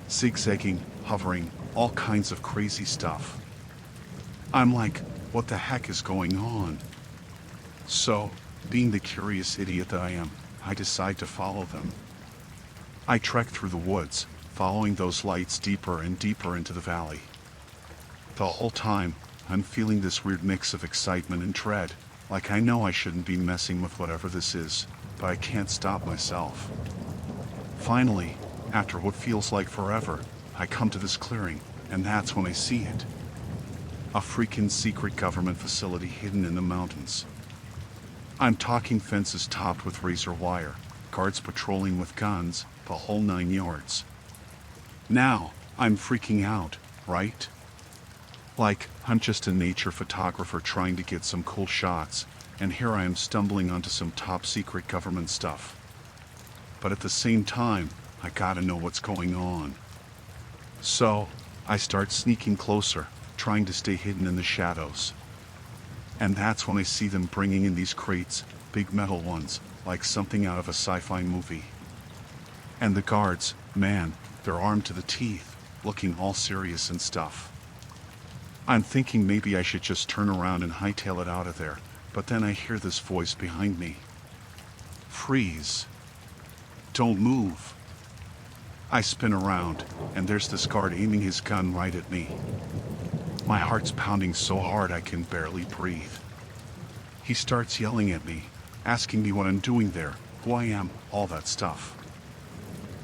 Zigzagging, hovering, all kinds of crazy stuff. I'm like, what the heck is going on? So, being the curious idiot that I am, I decide to follow them. I trek through the woods, following those lights deeper and deeper into the valley. The whole time, I'm feeling this weird mix of excitement and dread, like I know I shouldn't be messing with whatever this is, but I can't stop myself. Finally, after what feels like forever, I come to this clearing, and that's when I see it. A freaking secret government facility hidden in the mountains. I'm talking fences topped with razor wire, guards patrolling with guns, the whole 9 yards. Now, I'm freaking out, right? Like, I'm just a nature photographer trying to get some cool shots, and here I am stumbling onto some top secret government stuff. But at the same time, I gotta know what's going on. So, I start sneaking closer, trying to stay hidden in the shadows. And that's when I see them bringing in these crates, big metal ones, like something out of a sci-fi movie. And the guards, man, they're armed to the teeth, looking all serious and stuff. I'm thinking maybe I should just turn around and hightail it out of there, but then I hear this voice behind me. Freeze. Don't move. I spin around, and there's this guard aiming his gun right at me. My heart's pounding so hard I can barely breathe. He starts yelling at me, asking me what I'm doing there, who I am, all that stuff.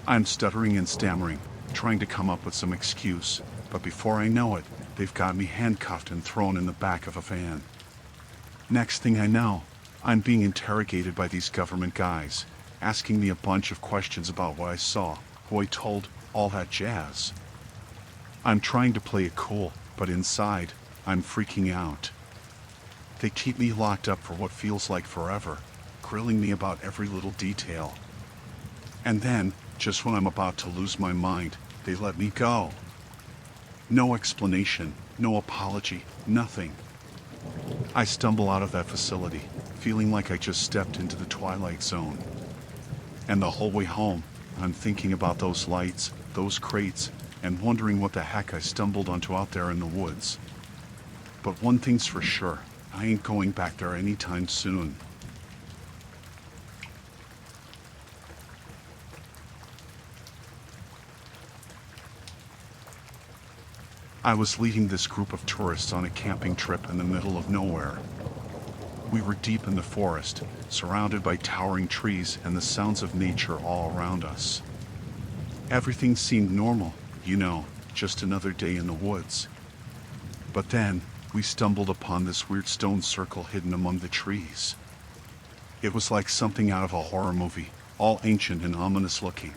I'm stuttering and stammering, trying to come up with some excuse, but before I know it, they've got me handcuffed and thrown in the back of a van. Next thing I know, I'm being interrogated by these government guys, asking me a bunch of questions about what I saw, who I told, all that jazz. I'm trying to play it cool, but inside, I'm freaking out. They keep me locked up for what feels like forever, grilling me about every little detail. And then, just when I'm about to lose my mind, they let me go. No explanation, no apology, nothing. I stumble out of that facility, feeling like I just stepped into the twilight zone. And the whole way home, I'm thinking about those lights, those crates, and wondering what the heck I stumbled onto out there in the woods. But one thing's for sure, I ain't going back there anytime soon. I was leading this group of tourists on a camping trip in the middle of nowhere. We were deep in the forest, surrounded by towering trees and the sounds of nature all around us. Everything seemed normal, just another day in the woods. But then, we stumbled upon this weird stone circle hidden among the trees. It was like something out of a horror movie, all ancient and ominous looking.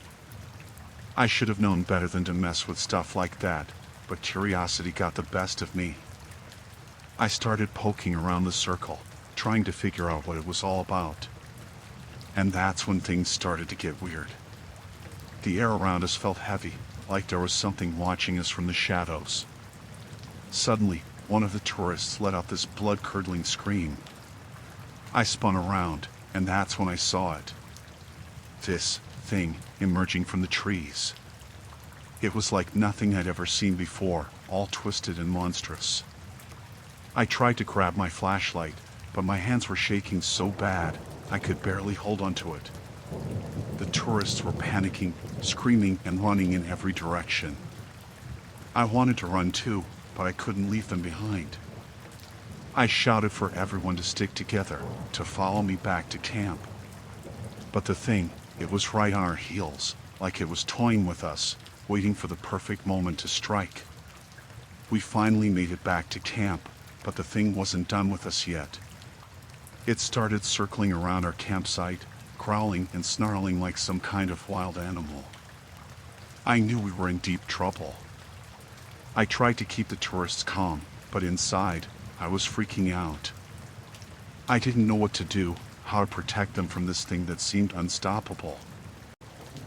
I should have known better than to mess with stuff like that, but curiosity got the best of me. I started poking around the circle, trying to figure out what it was all about. And that's when things started to get weird. The air around us felt heavy, like there was something watching us from the shadows. Suddenly, one of the tourists let out this blood-curdling scream. I spun around, and that's when I saw it. This thing emerging from the trees. It was like nothing I'd ever seen before, all twisted and monstrous. I tried to grab my flashlight, but my hands were shaking so bad, I could barely hold onto it. The tourists were panicking, screaming, and running in every direction. I wanted to run too, but I couldn't leave them behind. I shouted for everyone to stick together, to follow me back to camp. But the thing, it was right on our heels, like it was toying with us, waiting for the perfect moment to strike. We finally made it back to camp, but the thing wasn't done with us yet. It started circling around our campsite, growling and snarling like some kind of wild animal. I knew we were in deep trouble. I tried to keep the tourists calm, but inside, I was freaking out. I didn't know what to do, how to protect them from this thing that seemed unstoppable.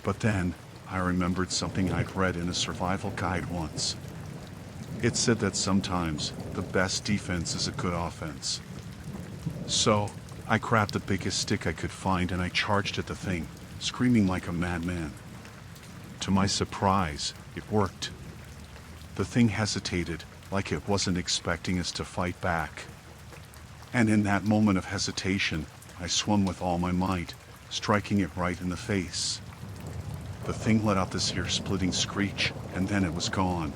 But then, I remembered something I'd read in a survival guide once. It said that sometimes, the best defense is a good offense. So, I grabbed the biggest stick I could find and I charged at the thing, screaming like a madman. To my surprise, it worked. The thing hesitated, like it wasn't expecting us to fight back. And in that moment of hesitation, I swung with all my might, striking it right in the face. The thing let out this ear-splitting screech, and then it was gone.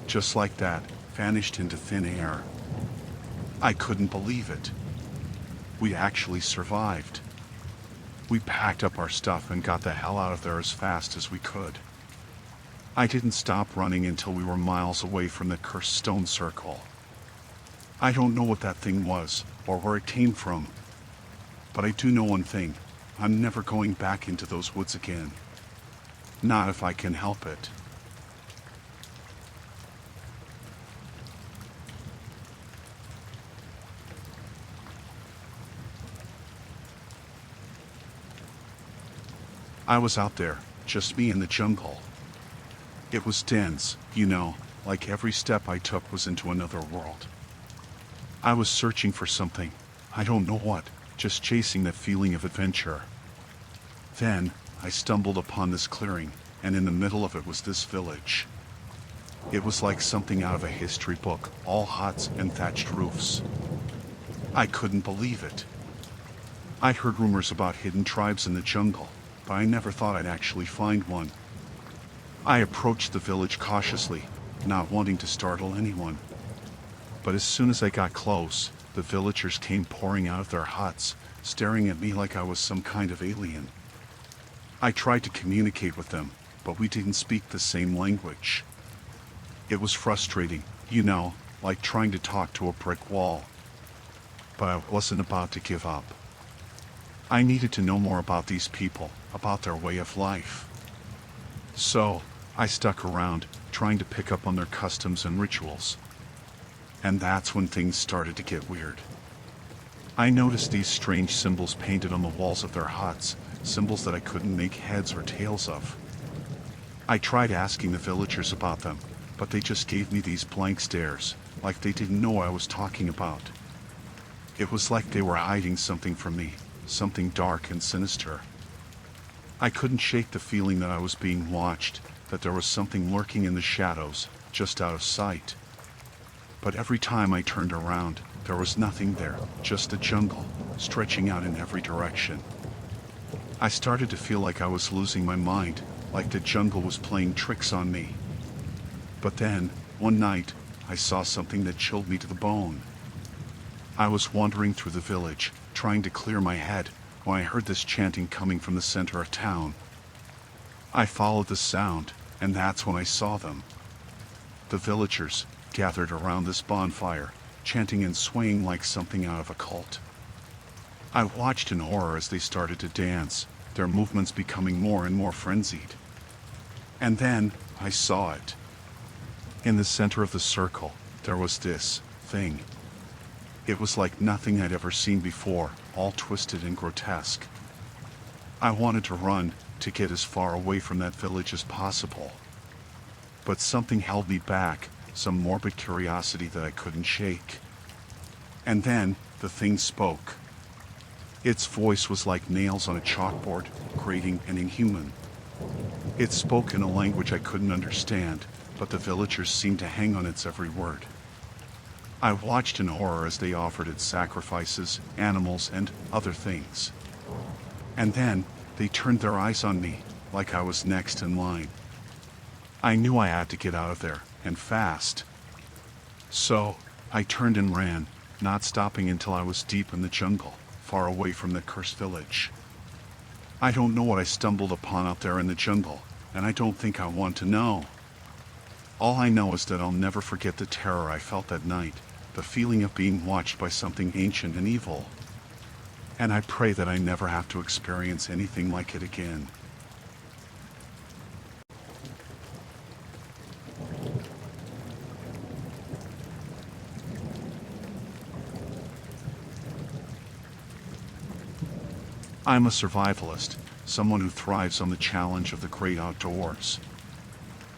Just like that, vanished into thin air. I couldn't believe it. We actually survived. We packed up our stuff and got the hell out of there as fast as we could. I didn't stop running until we were miles away from the cursed stone circle. I don't know what that thing was, or where it came from. But I do know one thing, I'm never going back into those woods again. Not if I can help it. I was out there, just me in the jungle. It was dense, like every step I took was into another world. I was searching for something, I don't know what, just chasing that feeling of adventure. Then, I stumbled upon this clearing, and in the middle of it was this village. It was like something out of a history book, all huts and thatched roofs. I couldn't believe it. I'd heard rumors about hidden tribes in the jungle, but I never thought I'd actually find one. I approached the village cautiously, not wanting to startle anyone. But as soon as I got close, the villagers came pouring out of their huts, staring at me like I was some kind of alien. I tried to communicate with them, but we didn't speak the same language. It was frustrating, You know, like trying to talk to a brick wall. But I wasn't about to give up. I needed to know more about these people, about their way of life. So, I stuck around, trying to pick up on their customs and rituals. And that's when things started to get weird. I noticed these strange symbols painted on the walls of their huts, symbols that I couldn't make heads or tails of. I tried asking the villagers about them, but they just gave me these blank stares, like they didn't know what I was talking about. It was like they were hiding something from me, something dark and sinister. I couldn't shake the feeling that I was being watched, that there was something lurking in the shadows, just out of sight. But every time I turned around, there was nothing there, just the jungle, stretching out in every direction. I started to feel like I was losing my mind, like the jungle was playing tricks on me. But then, one night, I saw something that chilled me to the bone. I was wandering through the village, trying to clear my head, when I heard this chanting coming from the center of town. I followed the sound, and that's when I saw them. The villagers, gathered around this bonfire, chanting and swaying like something out of a cult. I watched in horror as they started to dance, their movements becoming more and more frenzied. And then, I saw it. In the center of the circle, there was this thing. It was like nothing I'd ever seen before, all twisted and grotesque. I wanted to run, to get as far away from that village as possible. But something held me back, some morbid curiosity that I couldn't shake. And then, the thing spoke. Its voice was like nails on a chalkboard, grating and inhuman. It spoke in a language I couldn't understand, but the villagers seemed to hang on its every word. I watched in horror as they offered it sacrifices, animals, and other things. And then, they turned their eyes on me, like I was next in line. I knew I had to get out of there, and fast. So, I turned and ran, not stopping until I was deep in the jungle, far away from the cursed village. I don't know what I stumbled upon out there in the jungle, and I don't think I want to know. All I know is that I'll never forget the terror I felt that night, the feeling of being watched by something ancient and evil. And I pray that I never have to experience anything like it again. I'm a survivalist, someone who thrives on the challenge of the great outdoors.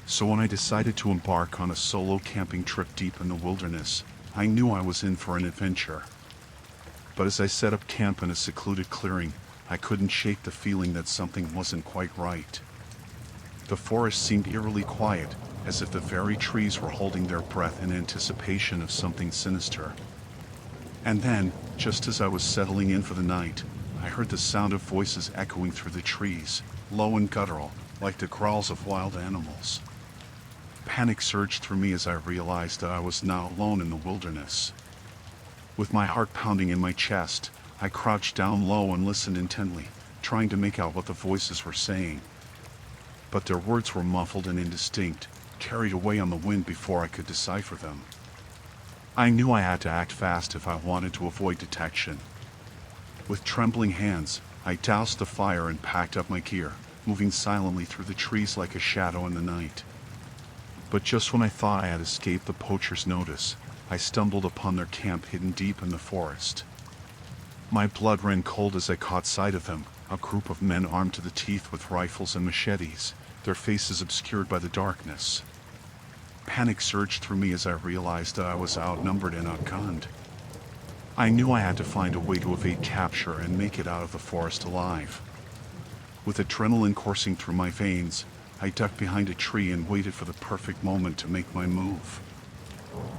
So when I decided to embark on a solo camping trip deep in the wilderness, I knew I was in for an adventure. But as I set up camp in a secluded clearing, I couldn't shake the feeling that something wasn't quite right. The forest seemed eerily quiet, as if the very trees were holding their breath in anticipation of something sinister. And then, just as I was settling in for the night, I heard the sound of voices echoing through the trees, low and guttural, like the growls of wild animals. Panic surged through me as I realized that I was now alone in the wilderness. With my heart pounding in my chest, I crouched down low and listened intently, trying to make out what the voices were saying. But their words were muffled and indistinct, carried away on the wind before I could decipher them. I knew I had to act fast if I wanted to avoid detection. With trembling hands, I doused the fire and packed up my gear, moving silently through the trees like a shadow in the night. But just when I thought I had escaped the poachers' notice, I stumbled upon their camp hidden deep in the forest. My blood ran cold as I caught sight of them, a group of men armed to the teeth with rifles and machetes, their faces obscured by the darkness. Panic surged through me as I realized that I was outnumbered and outgunned. I knew I had to find a way to evade capture and make it out of the forest alive. With adrenaline coursing through my veins, I ducked behind a tree and waited for the perfect moment to make my move.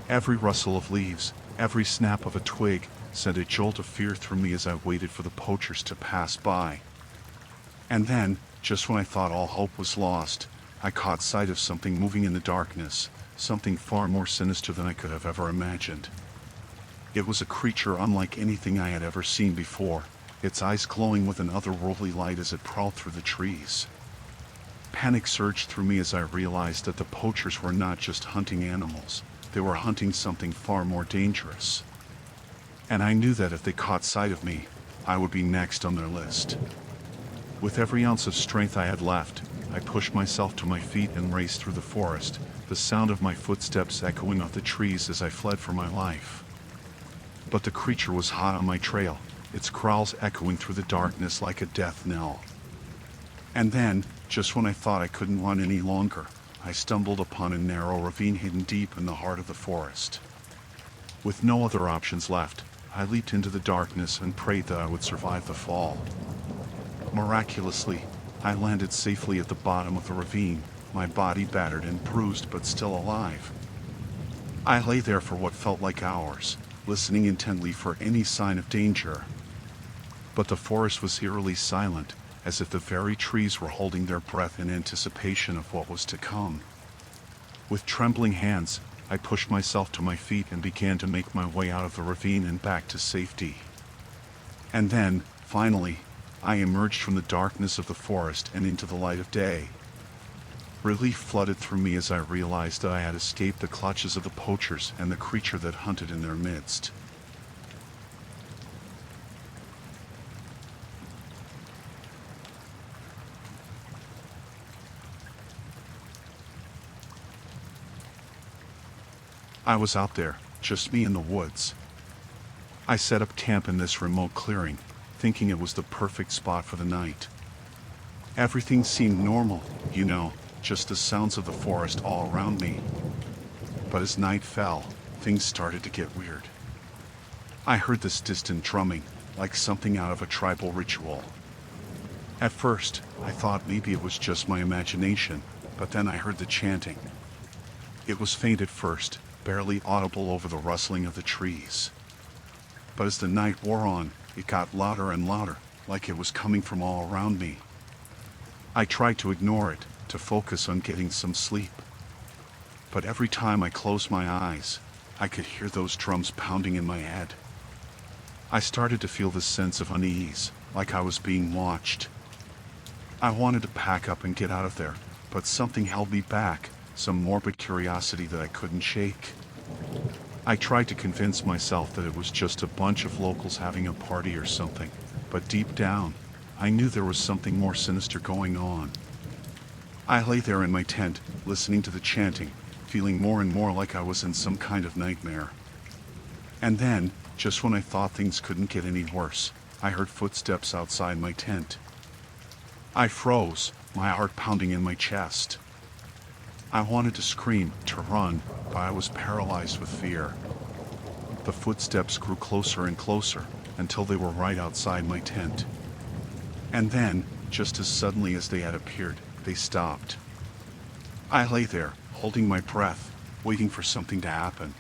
Every rustle of leaves, every snap of a twig, sent a jolt of fear through me as I waited for the poachers to pass by. And then, just when I thought all hope was lost, I caught sight of something moving in the darkness, something far more sinister than I could have ever imagined. It was a creature unlike anything I had ever seen before, its eyes glowing with an otherworldly light as it prowled through the trees. Panic surged through me as I realized that the poachers were not just hunting animals, They were hunting something far more dangerous. And I knew that if they caught sight of me, I would be next on their list. With every ounce of strength I had left, I pushed myself to my feet and raced through the forest, the sound of my footsteps echoing off the trees as I fled for my life. But the creature was hot on my trail, its growls echoing through the darkness like a death knell. And then, just when I thought I couldn't run any longer, I stumbled upon a narrow ravine hidden deep in the heart of the forest. With no other options left, I leaped into the darkness and prayed that I would survive the fall. Miraculously, I landed safely at the bottom of the ravine, my body battered and bruised but still alive. I lay there for what felt like hours, listening intently for any sign of danger. But the forest was eerily silent, as if the very trees were holding their breath in anticipation of what was to come. With trembling hands, I pushed myself to my feet and began to make my way out of the ravine and back to safety. And then, finally, I emerged from the darkness of the forest and into the light of day. Relief flooded through me as I realized that I had escaped the clutches of the poachers and the creature that hunted in their midst. I was out there, just me in the woods. I set up camp in this remote clearing, thinking it was the perfect spot for the night. Everything seemed normal, just the sounds of the forest all around me. But as night fell, things started to get weird. I heard this distant drumming, like something out of a tribal ritual. At first, I thought maybe it was just my imagination, but then I heard the chanting. It was faint at first, barely audible over the rustling of the trees. But as the night wore on, it got louder and louder, like it was coming from all around me. I tried to ignore it, to focus on getting some sleep. But every time I closed my eyes, I could hear those drums pounding in my head. I started to feel this sense of unease, like I was being watched. I wanted to pack up and get out of there, but something held me back, some morbid curiosity that I couldn't shake. I tried to convince myself that it was just a bunch of locals having a party or something, but deep down, I knew there was something more sinister going on. I lay there in my tent, listening to the chanting, feeling more and more like I was in some kind of nightmare. And then, just when I thought things couldn't get any worse, I heard footsteps outside my tent. I froze, my heart pounding in my chest. I wanted to scream, to run, but I was paralyzed with fear. The footsteps grew closer and closer, until they were right outside my tent. And then, just as suddenly as they had appeared, they stopped. I lay there, holding my breath, waiting for something to happen.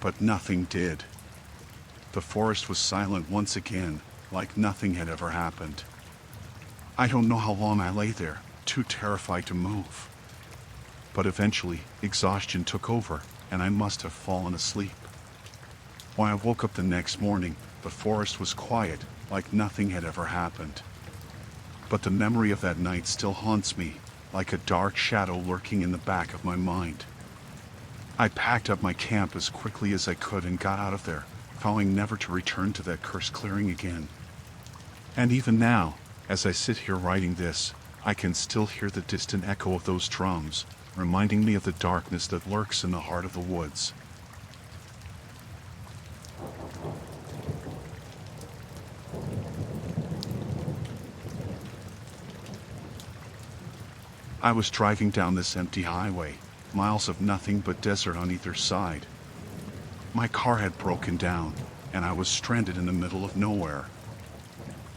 But nothing did. The forest was silent once again, like nothing had ever happened. I don't know how long I lay there, too terrified to move. But eventually, exhaustion took over, and I must have fallen asleep. When I woke up the next morning, the forest was quiet, like nothing had ever happened. But the memory of that night still haunts me, like a dark shadow lurking in the back of my mind. I packed up my camp as quickly as I could and got out of there, vowing never to return to that cursed clearing again. And even now, as I sit here writing this, I can still hear the distant echo of those drums, reminding me of the darkness that lurks in the heart of the woods. I was driving down this empty highway, miles of nothing but desert on either side. My car had broken down, and I was stranded in the middle of nowhere.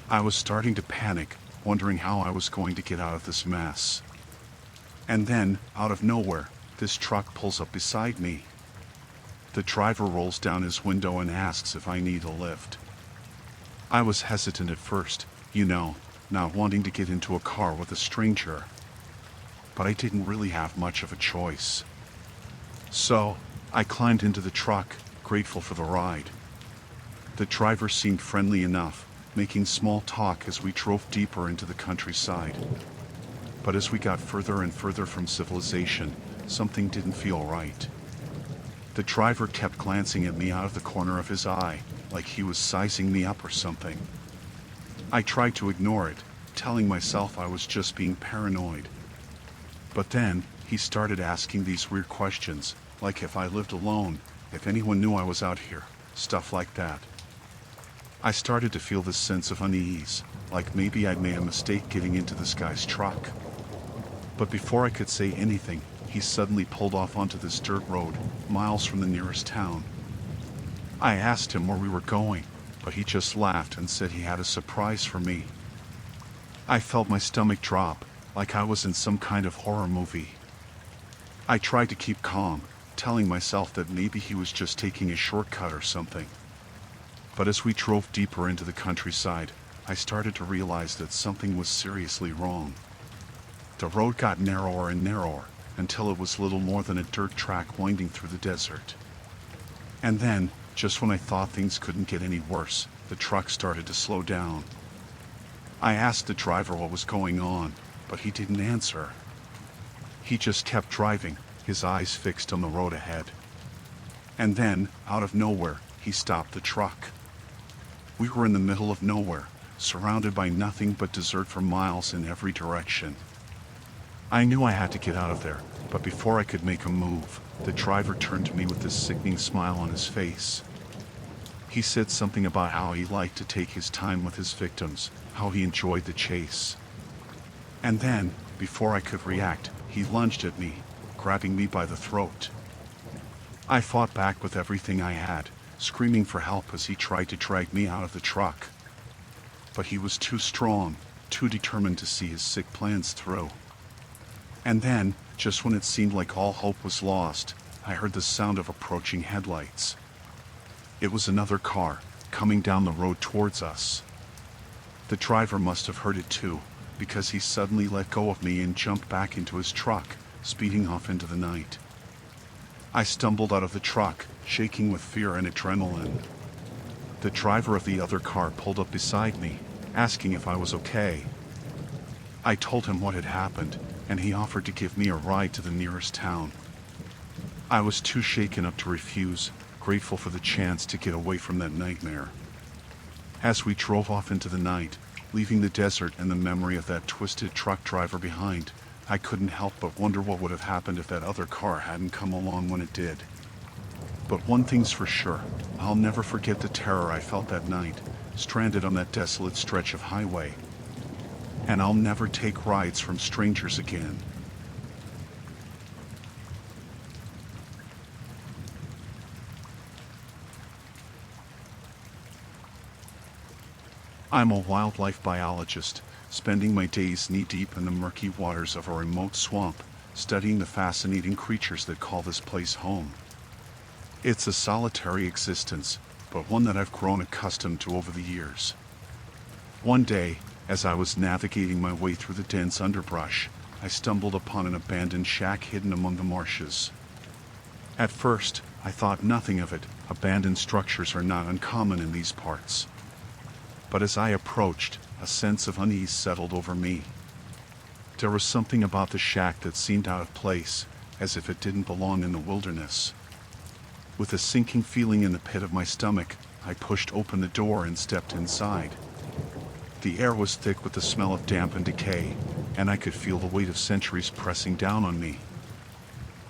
I was starting to panic, wondering how I was going to get out of this mess. And then, out of nowhere, this truck pulls up beside me. The driver rolls down his window and asks if I need a lift. I was hesitant at first, not wanting to get into a car with a stranger. But I didn't really have much of a choice. So, I climbed into the truck, grateful for the ride. The driver seemed friendly enough, making small talk as we drove deeper into the countryside. But as we got further and further from civilization, something didn't feel right. The driver kept glancing at me out of the corner of his eye, like he was sizing me up or something. I tried to ignore it, telling myself I was just being paranoid. But then, he started asking these weird questions, like if I lived alone, if anyone knew I was out here, stuff like that. I started to feel this sense of unease, like maybe I'd made a mistake getting into this guy's truck. But before I could say anything, he suddenly pulled off onto this dirt road, miles from the nearest town. I asked him where we were going, but he just laughed and said he had a surprise for me. I felt my stomach drop, like I was in some kind of horror movie. I tried to keep calm, telling myself that maybe he was just taking a shortcut or something. But as we drove deeper into the countryside, I started to realize that something was seriously wrong. The road got narrower and narrower, until it was little more than a dirt track winding through the desert. And then, just when I thought things couldn't get any worse, the truck started to slow down. I asked the driver what was going on, but he didn't answer. He just kept driving, his eyes fixed on the road ahead. And then, out of nowhere, he stopped the truck. We were in the middle of nowhere, surrounded by nothing but desert for miles in every direction. I knew I had to get out of there, but before I could make a move, the driver turned to me with this sickening smile on his face. He said something about how he liked to take his time with his victims, how he enjoyed the chase. And then, before I could react, he lunged at me, grabbing me by the throat. I fought back with everything I had, screaming for help as he tried to drag me out of the truck. But he was too strong, too determined to see his sick plans through. And then, just when it seemed like all hope was lost, I heard the sound of approaching headlights. It was another car, coming down the road towards us. The driver must have heard it too, because he suddenly let go of me and jumped back into his truck, speeding off into the night. I stumbled out of the truck, shaking with fear and adrenaline. The driver of the other car pulled up beside me, asking if I was okay. I told him what had happened, and he offered to give me a ride to the nearest town. I was too shaken up to refuse, grateful for the chance to get away from that nightmare. As we drove off into the night, leaving the desert and the memory of that twisted truck driver behind, I couldn't help but wonder what would have happened if that other car hadn't come along when it did. But one thing's for sure, I'll never forget the terror I felt that night, stranded on that desolate stretch of highway. And I'll never take rides from strangers again. I'm a wildlife biologist, spending my days knee-deep in the murky waters of a remote swamp, studying the fascinating creatures that call this place home. It's a solitary existence, but one that I've grown accustomed to over the years. One day, as I was navigating my way through the dense underbrush, I stumbled upon an abandoned shack hidden among the marshes. At first, I thought nothing of it. Abandoned structures are not uncommon in these parts. But as I approached, a sense of unease settled over me. There was something about the shack that seemed out of place, as if it didn't belong in the wilderness. With a sinking feeling in the pit of my stomach, I pushed open the door and stepped inside. The air was thick with the smell of damp and decay, and I could feel the weight of centuries pressing down on me.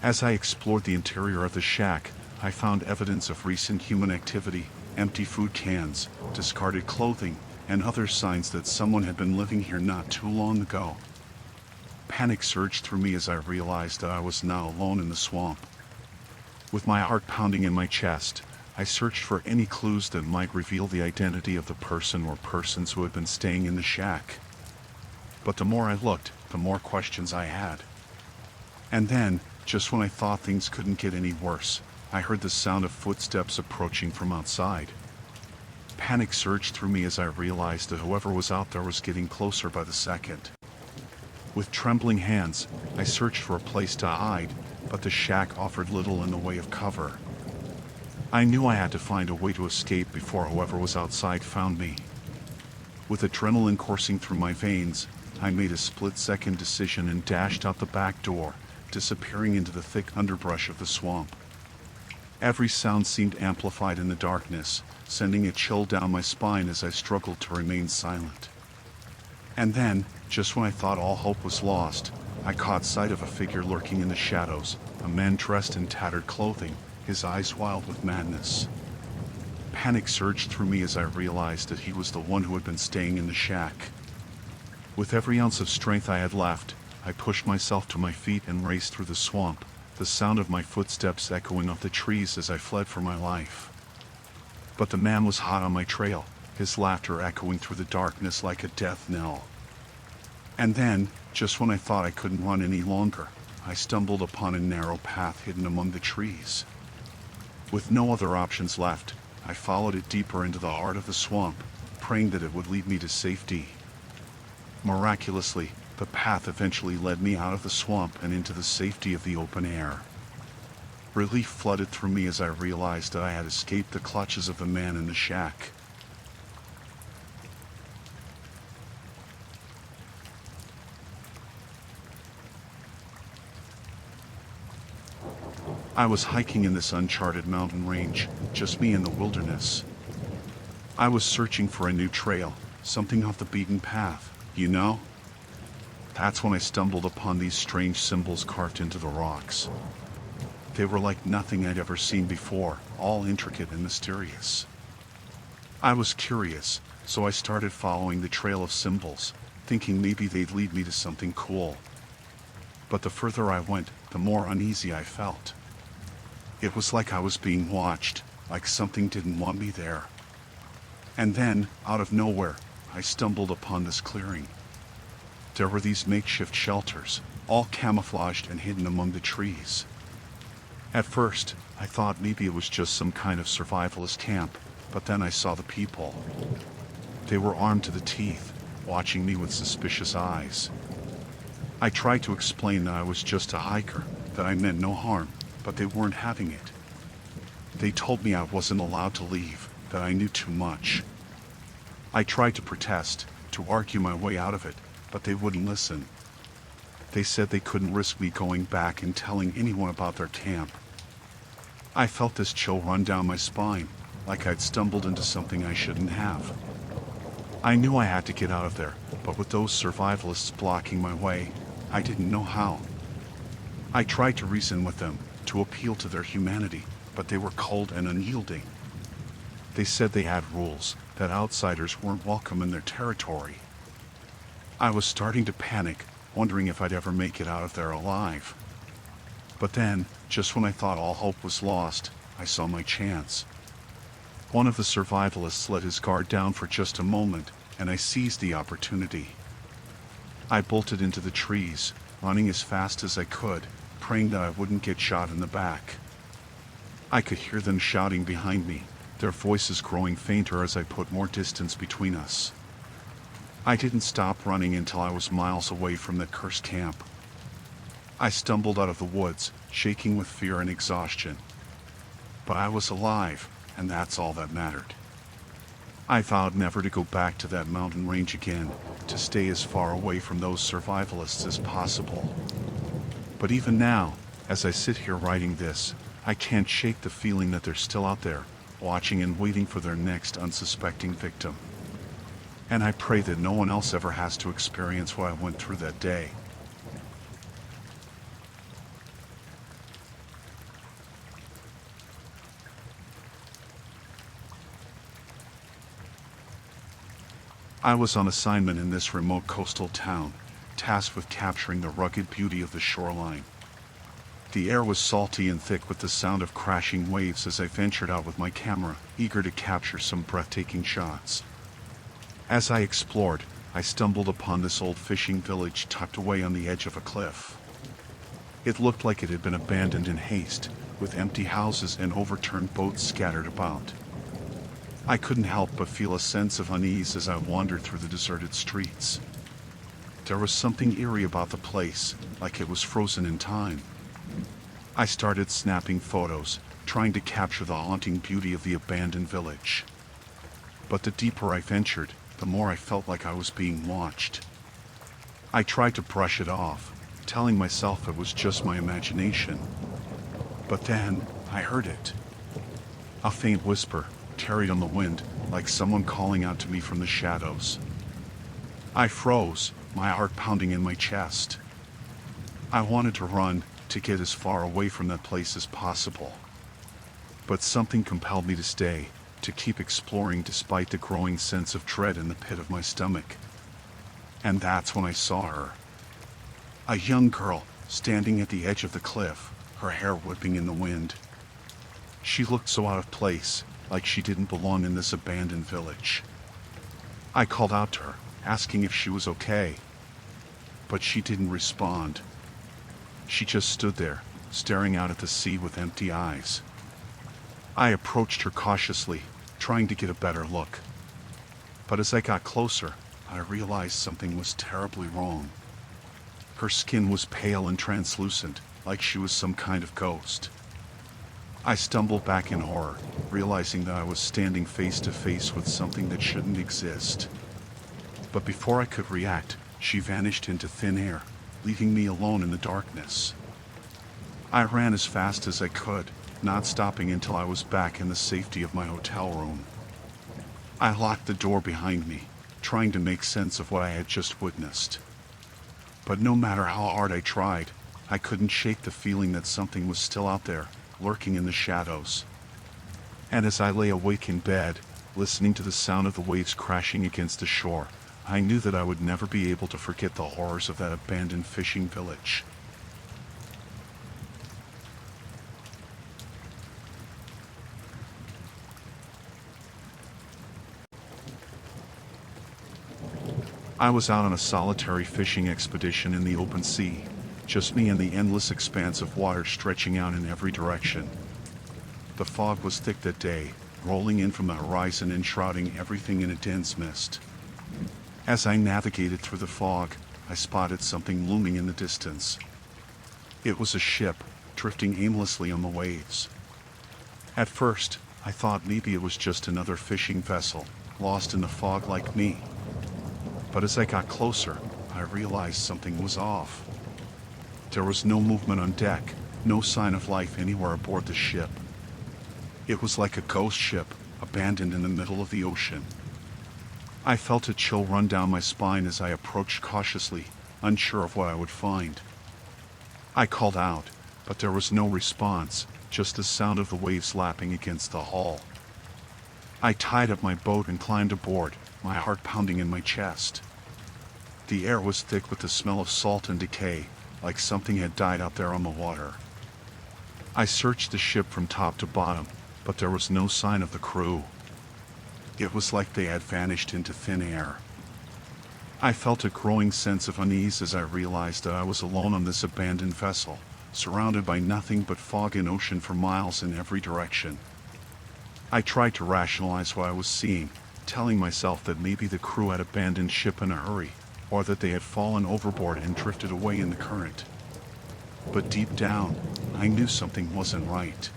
As I explored the interior of the shack, I found evidence of recent human activity, empty food cans, discarded clothing, and other signs that someone had been living here not too long ago. Panic surged through me as I realized that I was now alone in the swamp. With my heart pounding in my chest, I searched for any clues that might reveal the identity of the person or persons who had been staying in the shack. But the more I looked, the more questions I had. And then, just when I thought things couldn't get any worse, I heard the sound of footsteps approaching from outside. Panic surged through me as I realized that whoever was out there was getting closer by the second. With trembling hands, I searched for a place to hide, but the shack offered little in the way of cover. I knew I had to find a way to escape before whoever was outside found me. With adrenaline coursing through my veins, I made a split-second decision and dashed out the back door, disappearing into the thick underbrush of the swamp. Every sound seemed amplified in the darkness, sending a chill down my spine as I struggled to remain silent. And then, just when I thought all hope was lost, I caught sight of a figure lurking in the shadows, a man dressed in tattered clothing, his eyes wild with madness. Panic surged through me as I realized that he was the one who had been staying in the shack. With every ounce of strength I had left, I pushed myself to my feet and raced through the swamp, the sound of my footsteps echoing off the trees as I fled for my life. But the man was hot on my trail, his laughter echoing through the darkness like a death knell. And then, just when I thought I couldn't run any longer, I stumbled upon a narrow path hidden among the trees. With no other options left, I followed it deeper into the heart of the swamp, praying that it would lead me to safety. Miraculously, the path eventually led me out of the swamp and into the safety of the open air. Relief flooded through me as I realized that I had escaped the clutches of the man in the shack. I was hiking in this uncharted mountain range, just me in the wilderness. I was searching for a new trail, something off the beaten path, you know? That's when I stumbled upon these strange symbols carved into the rocks. They were like nothing I'd ever seen before, all intricate and mysterious. I was curious, so I started following the trail of symbols, thinking maybe they'd lead me to something cool. But the further I went, the more uneasy I felt. It was like I was being watched, like something didn't want me there. And then, out of nowhere, I stumbled upon this clearing. There were these makeshift shelters, all camouflaged and hidden among the trees. At first, I thought maybe it was just some kind of survivalist camp, but then I saw the people. They were armed to the teeth, watching me with suspicious eyes. I tried to explain that I was just a hiker, that I meant no harm, but they weren't having it. They told me I wasn't allowed to leave, that I knew too much. I tried to protest, to argue my way out of it, but they wouldn't listen. They said they couldn't risk me going back and telling anyone about their camp. I felt this chill run down my spine, like I'd stumbled into something I shouldn't have. I knew I had to get out of there, but with those survivalists blocking my way, I didn't know how. I tried to reason with them, to appeal to their humanity, but they were cold and unyielding. They said they had rules, that outsiders weren't welcome in their territory. I was starting to panic, wondering if I'd ever make it out of there alive. But then, just when I thought all hope was lost, I saw my chance. One of the survivalists let his guard down for just a moment, and I seized the opportunity. I bolted into the trees, running as fast as I could, praying that I wouldn't get shot in the back. I could hear them shouting behind me, their voices growing fainter as I put more distance between us. I didn't stop running until I was miles away from that cursed camp. I stumbled out of the woods, shaking with fear and exhaustion. But I was alive, and that's all that mattered. I vowed never to go back to that mountain range again, to stay as far away from those survivalists as possible. But even now, as I sit here writing this, I can't shake the feeling that they're still out there, watching and waiting for their next unsuspecting victim. And I pray that no one else ever has to experience what I went through that day. I was on assignment in this remote coastal town, tasked with capturing the rugged beauty of the shoreline. The air was salty and thick with the sound of crashing waves as I ventured out with my camera, eager to capture some breathtaking shots. As I explored, I stumbled upon this old fishing village tucked away on the edge of a cliff. It looked like it had been abandoned in haste, with empty houses and overturned boats scattered about. I couldn't help but feel a sense of unease as I wandered through the deserted streets. There was something eerie about the place, like it was frozen in time. I started snapping photos, trying to capture the haunting beauty of the abandoned village. But the deeper I ventured, the more I felt like I was being watched. I tried to brush it off, telling myself it was just my imagination. But then, I heard it. A faint whisper carried on the wind, like someone calling out to me from the shadows. I froze, my heart pounding in my chest. I wanted to run, to get as far away from that place as possible. But something compelled me to stay, to keep exploring despite the growing sense of dread in the pit of my stomach. And that's when I saw her. A young girl, standing at the edge of the cliff, her hair whipping in the wind. She looked so out of place, like she didn't belong in this abandoned village. I called out to her, asking if she was okay. But she didn't respond. She just stood there, staring out at the sea with empty eyes. I approached her cautiously, trying to get a better look. But as I got closer, I realized something was terribly wrong. Her skin was pale and translucent, like she was some kind of ghost. I stumbled back in horror, realizing that I was standing face to face with something that shouldn't exist. But before I could react, she vanished into thin air, leaving me alone in the darkness. I ran as fast as I could, not stopping until I was back in the safety of my hotel room. I locked the door behind me, trying to make sense of what I had just witnessed. But no matter how hard I tried, I couldn't shake the feeling that something was still out there, lurking in the shadows. And as I lay awake in bed, listening to the sound of the waves crashing against the shore, I knew that I would never be able to forget the horrors of that abandoned fishing village. I was out on a solitary fishing expedition in the open sea, just me and the endless expanse of water stretching out in every direction. The fog was thick that day, rolling in from the horizon and shrouding everything in a dense mist. As I navigated through the fog, I spotted something looming in the distance. It was a ship, drifting aimlessly on the waves. At first, I thought maybe it was just another fishing vessel, lost in the fog like me. But as I got closer, I realized something was off. There was no movement on deck, no sign of life anywhere aboard the ship. It was like a ghost ship, abandoned in the middle of the ocean. I felt a chill run down my spine as I approached cautiously, unsure of what I would find. I called out, but there was no response, just the sound of the waves lapping against the hull. I tied up my boat and climbed aboard, my heart pounding in my chest. The air was thick with the smell of salt and decay, like something had died out there on the water. I searched the ship from top to bottom, but there was no sign of the crew. It was like they had vanished into thin air. I felt a growing sense of unease as I realized that I was alone on this abandoned vessel, surrounded by nothing but fog and ocean for miles in every direction. I tried to rationalize what I was seeing, telling myself that maybe the crew had abandoned ship in a hurry, or that they had fallen overboard and drifted away in the current. But deep down, I knew something wasn't right.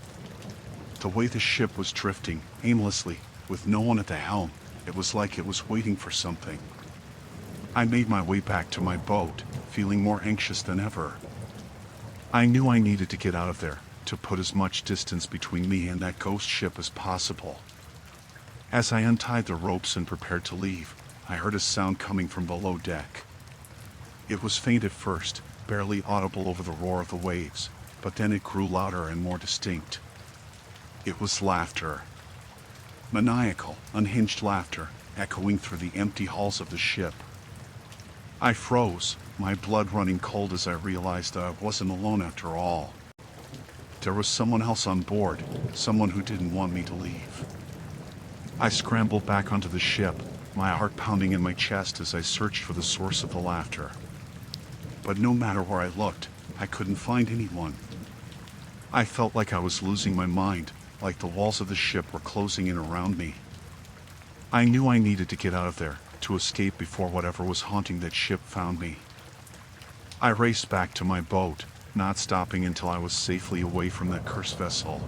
The way the ship was drifting, aimlessly, with no one at the helm, it was like it was waiting for something. I made my way back to my boat, feeling more anxious than ever. I knew I needed to get out of there, to put as much distance between me and that ghost ship as possible. As I untied the ropes and prepared to leave, I heard a sound coming from below deck. It was faint at first, barely audible over the roar of the waves, but then it grew louder and more distinct. It was laughter. Maniacal, unhinged laughter, echoing through the empty halls of the ship. I froze, my blood running cold as I realized that I wasn't alone after all. There was someone else on board, someone who didn't want me to leave. I scrambled back onto the ship, my heart pounding in my chest as I searched for the source of the laughter. But no matter where I looked, I couldn't find anyone. I felt like I was losing my mind, like the walls of the ship were closing in around me. I knew I needed to get out of there, to escape before whatever was haunting that ship found me. I raced back to my boat, not stopping until I was safely away from that cursed vessel.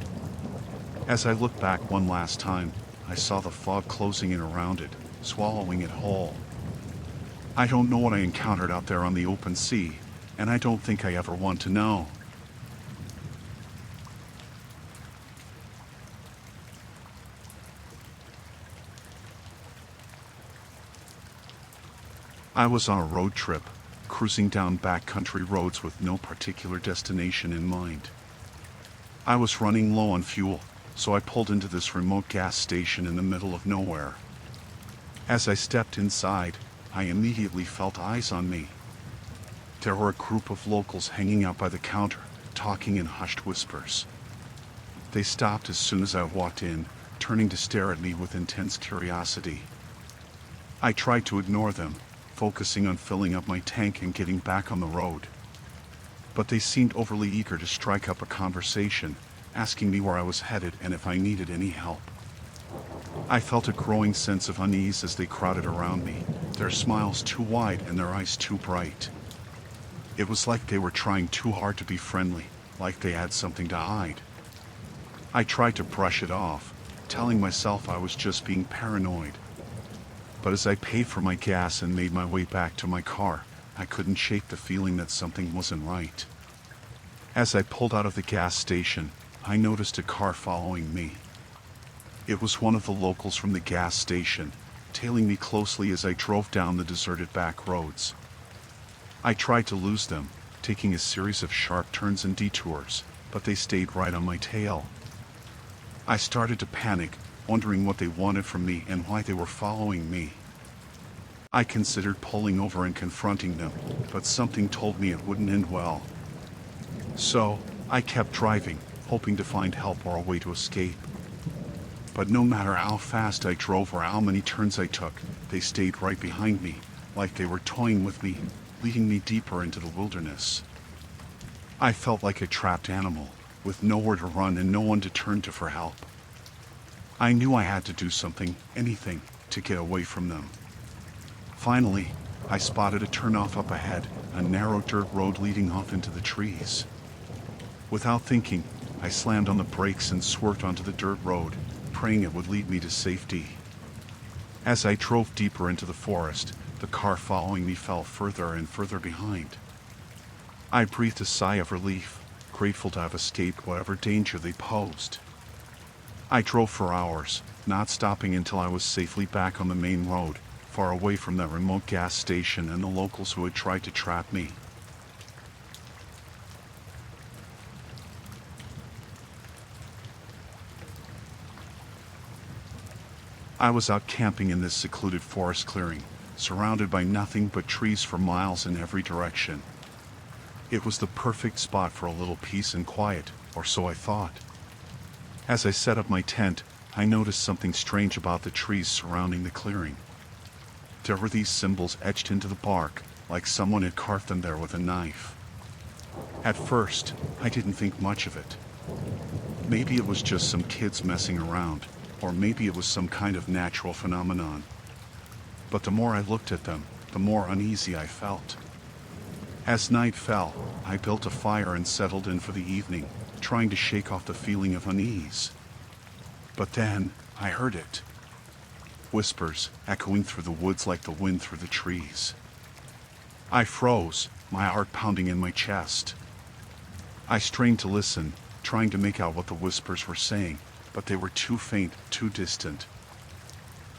As I looked back one last time, I saw the fog closing in around it, swallowing it whole. I don't know what I encountered out there on the open sea, and I don't think I ever want to know. I was on a road trip, cruising down backcountry roads with no particular destination in mind. I was running low on fuel, so I pulled into this remote gas station in the middle of nowhere. As I stepped inside, I immediately felt eyes on me. There were a group of locals hanging out by the counter, talking in hushed whispers. They stopped as soon as I walked in, turning to stare at me with intense curiosity. I tried to ignore them, focusing on filling up my tank and getting back on the road. But they seemed overly eager to strike up a conversation, asking me where I was headed and if I needed any help. I felt a growing sense of unease as they crowded around me, their smiles too wide and their eyes too bright. It was like they were trying too hard to be friendly, like they had something to hide. I tried to brush it off, telling myself I was just being paranoid. But as I paid for my gas and made my way back to my car, I couldn't shake the feeling that something wasn't right. As I pulled out of the gas station, I noticed a car following me. It was one of the locals from the gas station, tailing me closely as I drove down the deserted back roads. I tried to lose them, taking a series of sharp turns and detours, but they stayed right on my tail. I started to panic, wondering what they wanted from me and why they were following me. I considered pulling over and confronting them, but something told me it wouldn't end well. So, I kept driving, hoping to find help or a way to escape. But no matter how fast I drove or how many turns I took, they stayed right behind me, like they were toying with me, leading me deeper into the wilderness. I felt like a trapped animal, with nowhere to run and no one to turn to for help. I knew I had to do something, anything, to get away from them. Finally, I spotted a turnoff up ahead, a narrow dirt road leading off into the trees. Without thinking, I slammed on the brakes and swerved onto the dirt road, praying it would lead me to safety. As I drove deeper into the forest, the car following me fell further and further behind. I breathed a sigh of relief, grateful to have escaped whatever danger they posed. I drove for hours, not stopping until I was safely back on the main road, far away from that remote gas station and the locals who had tried to trap me. I was out camping in this secluded forest clearing, surrounded by nothing but trees for miles in every direction. It was the perfect spot for a little peace and quiet, or so I thought. As I set up my tent, I noticed something strange about the trees surrounding the clearing. There were these symbols etched into the bark, like someone had carved them there with a knife. At first, I didn't think much of it. Maybe it was just some kids messing around, or maybe it was some kind of natural phenomenon. But the more I looked at them, the more uneasy I felt. As night fell, I built a fire and settled in for the evening, trying to shake off the feeling of unease. But then, I heard it. Whispers, echoing through the woods like the wind through the trees. I froze, my heart pounding in my chest. I strained to listen, trying to make out what the whispers were saying, but they were too faint, too distant.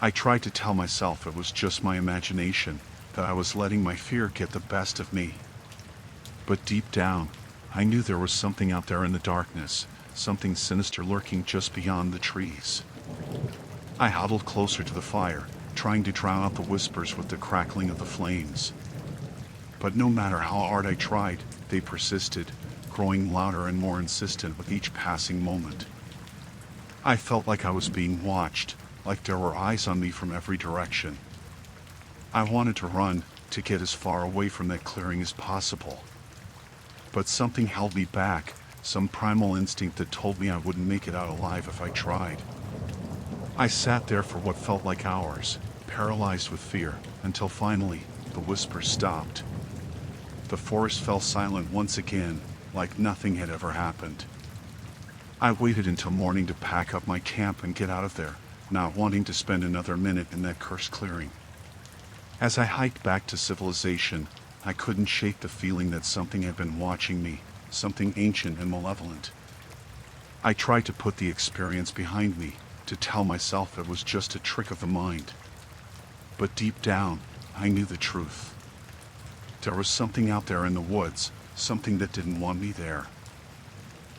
I tried to tell myself it was just my imagination, that I was letting my fear get the best of me. But deep down, I knew there was something out there in the darkness, something sinister lurking just beyond the trees. I huddled closer to the fire, trying to drown out the whispers with the crackling of the flames. But no matter how hard I tried, they persisted, growing louder and more insistent with each passing moment. I felt like I was being watched, like there were eyes on me from every direction. I wanted to run, to get as far away from that clearing as possible. But something held me back, some primal instinct that told me I wouldn't make it out alive if I tried. I sat there for what felt like hours, paralyzed with fear, until finally, the whispers stopped. The forest fell silent once again, like nothing had ever happened. I waited until morning to pack up my camp and get out of there, not wanting to spend another minute in that cursed clearing. As I hiked back to civilization, I couldn't shake the feeling that something had been watching me, something ancient and malevolent. I tried to put the experience behind me, to tell myself it was just a trick of the mind. But deep down, I knew the truth. There was something out there in the woods, something that didn't want me there.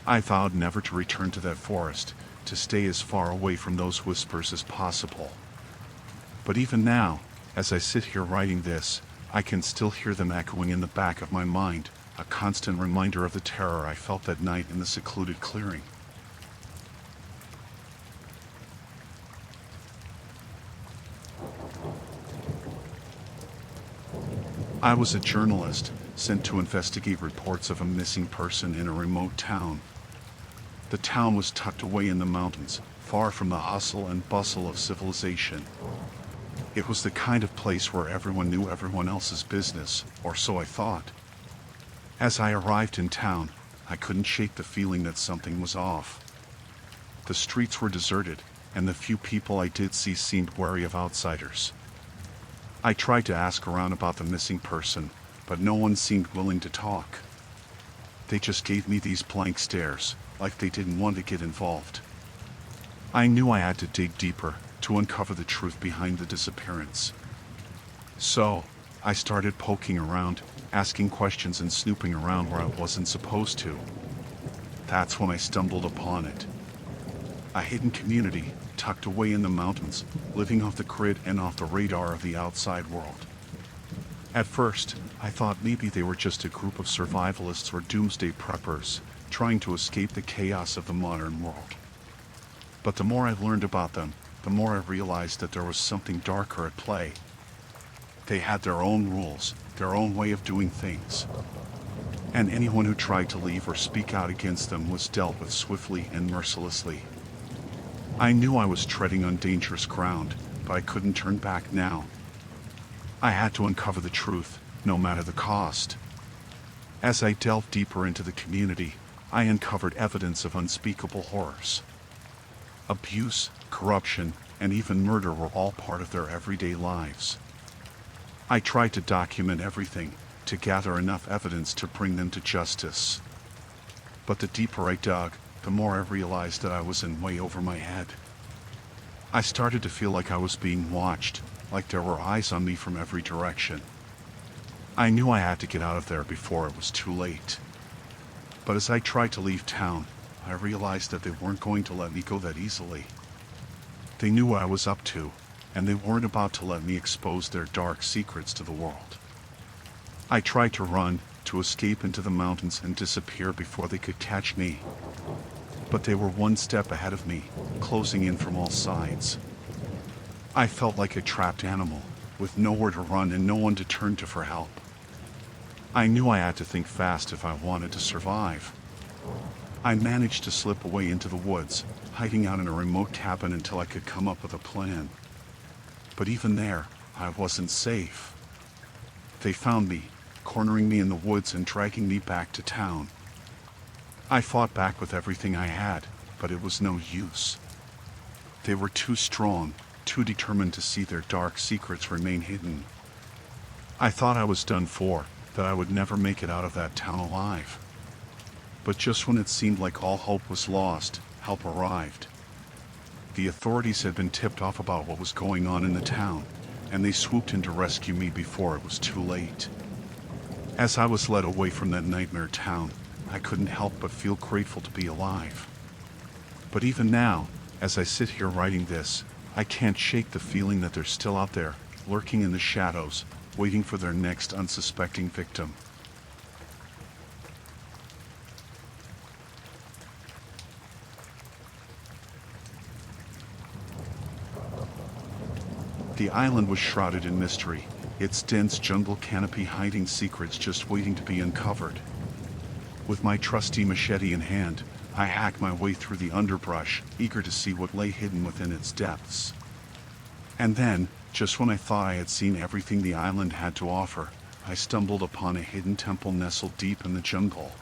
I vowed never to return to that forest, to stay as far away from those whispers as possible. But even now, as I sit here writing this, I can still hear them echoing in the back of my mind, a constant reminder of the terror I felt that night in the secluded clearing. I was a journalist, sent to investigate reports of a missing person in a remote town. The town was tucked away in the mountains, far from the hustle and bustle of civilization. It was the kind of place where everyone knew everyone else's business, or so I thought. As I arrived in town, I couldn't shake the feeling that something was off. The streets were deserted, and the few people I did see seemed wary of outsiders. I tried to ask around about the missing person, but no one seemed willing to talk. They just gave me these blank stares, like they didn't want to get involved. I knew I had to dig deeper to uncover the truth behind the disappearance. So, I started poking around, asking questions and snooping around where I wasn't supposed to. That's when I stumbled upon it. A hidden community, tucked away in the mountains, living off the grid and off the radar of the outside world. At first, I thought maybe they were just a group of survivalists or doomsday preppers, trying to escape the chaos of the modern world. But the more I learned about them, the more I realized that there was something darker at play. They had their own rules, their own way of doing things. And anyone who tried to leave or speak out against them was dealt with swiftly and mercilessly. I knew I was treading on dangerous ground, but I couldn't turn back now. I had to uncover the truth, no matter the cost. As I delved deeper into the community, I uncovered evidence of unspeakable horrors. Abuse, corruption, and even murder were all part of their everyday lives. I tried to document everything, to gather enough evidence to bring them to justice. But the deeper I dug, the more I realized that I was in way over my head. I started to feel like I was being watched, like there were eyes on me from every direction. I knew I had to get out of there before it was too late. But as I tried to leave town, I realized that they weren't going to let me go that easily. They knew what I was up to, and they weren't about to let me expose their dark secrets to the world. I tried to run, to escape into the mountains and disappear before they could catch me. But they were one step ahead of me, closing in from all sides. I felt like a trapped animal, with nowhere to run and no one to turn to for help. I knew I had to think fast if I wanted to survive. I managed to slip away into the woods, hiding out in a remote cabin until I could come up with a plan. But even there, I wasn't safe. They found me, cornering me in the woods and dragging me back to town. I fought back with everything I had, but it was no use. They were too strong, too determined to see their dark secrets remain hidden. I thought I was done for, that I would never make it out of that town alive. But just when it seemed like all hope was lost, help arrived. The authorities had been tipped off about what was going on in the town, and they swooped in to rescue me before it was too late. As I was led away from that nightmare town, I couldn't help but feel grateful to be alive. But even now, as I sit here writing this, I can't shake the feeling that they're still out there, lurking in the shadows, waiting for their next unsuspecting victim. The island was shrouded in mystery, its dense jungle canopy hiding secrets just waiting to be uncovered. With my trusty machete in hand, I hacked my way through the underbrush, eager to see what lay hidden within its depths. And then, just when I thought I had seen everything the island had to offer, I stumbled upon a hidden temple nestled deep in the jungle.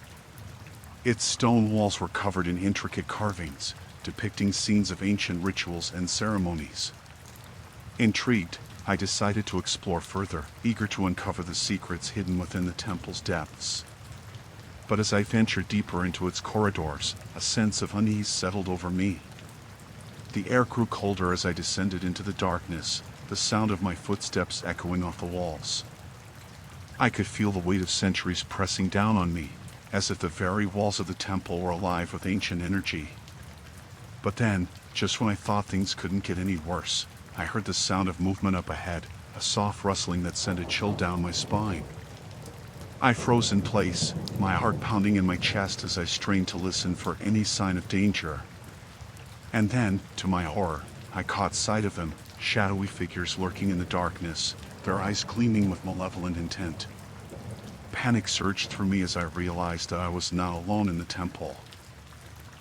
Its stone walls were covered in intricate carvings, depicting scenes of ancient rituals and ceremonies. Intrigued, I decided to explore further, eager to uncover the secrets hidden within the temple's depths. But as I ventured deeper into its corridors, a sense of unease settled over me. The air grew colder as I descended into the darkness, the sound of my footsteps echoing off the walls. I could feel the weight of centuries pressing down on me, as if the very walls of the temple were alive with ancient energy. But then, just when I thought things couldn't get any worse, I heard the sound of movement up ahead, a soft rustling that sent a chill down my spine. I froze in place, my heart pounding in my chest as I strained to listen for any sign of danger. And then, to my horror, I caught sight of them, shadowy figures lurking in the darkness, their eyes gleaming with malevolent intent. Panic surged through me as I realized that I was not alone in the temple.